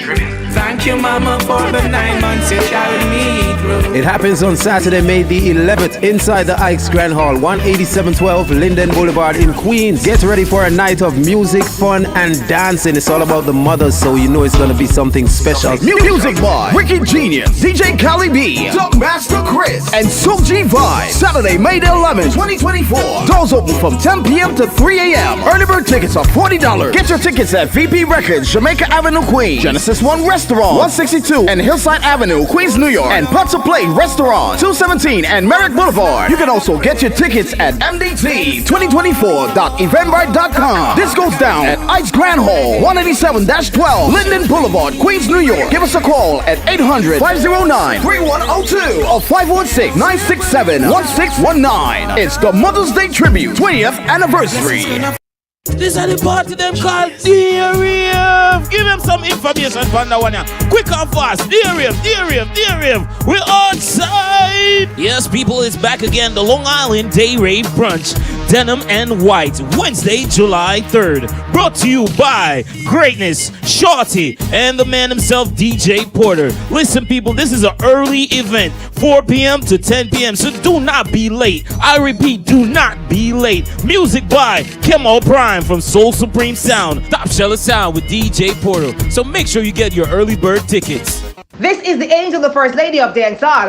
Thank you, Mama, for the 9 months you carried me through. It happens on Saturday, May the 11th, inside the Ike's Grand Hall, 18712 Linden Boulevard in Queens. Get ready for a night of music, fun, and dancing. It's all about the mothers, so you know it's gonna be something special. Music by Wicked Genius, DJ Cali B, Dog Master Chris, and Soulji Vibe. Saturday, May the 11th, 2024. Doors open from 10 p.m. to 3 a.m. Early bird tickets are $40. Get your tickets at VP Records, Jamaica Avenue, Queens. Genesis One Restaurant Restaurant, 162 and Hillside Avenue, Queens, New York, and Pizza Plate Restaurant, 217 and Merrick Boulevard. You can also get your tickets at MDT2024.eventbrite.com. This goes down at Ice Grand Hall, 187-12, Linden Boulevard, Queens, New York. Give us a call at 800-509-3102 or 516-967-1619. It's the Mother's Day Tribute, 20th anniversary. This is the party them called JAIRiE. Give them some information from that one. Quick and fast. JAIRiE. We're outside. Yes, people, it's back again. The Long Island Day Rave Brunch. Denim and White. Wednesday, July 3rd. Brought to you by Greatness, Shorty, and the man himself, DJ Porter. Listen, people, this is an early event. 4 p.m. to 10 p.m. So do not be late. I repeat, do not be late. Music by Kimmel Prime from Soul Supreme Sound. Top Shelter Sound with DJ Porter. So make sure you get your early bird tickets. This is the angel, the first lady of dancehall.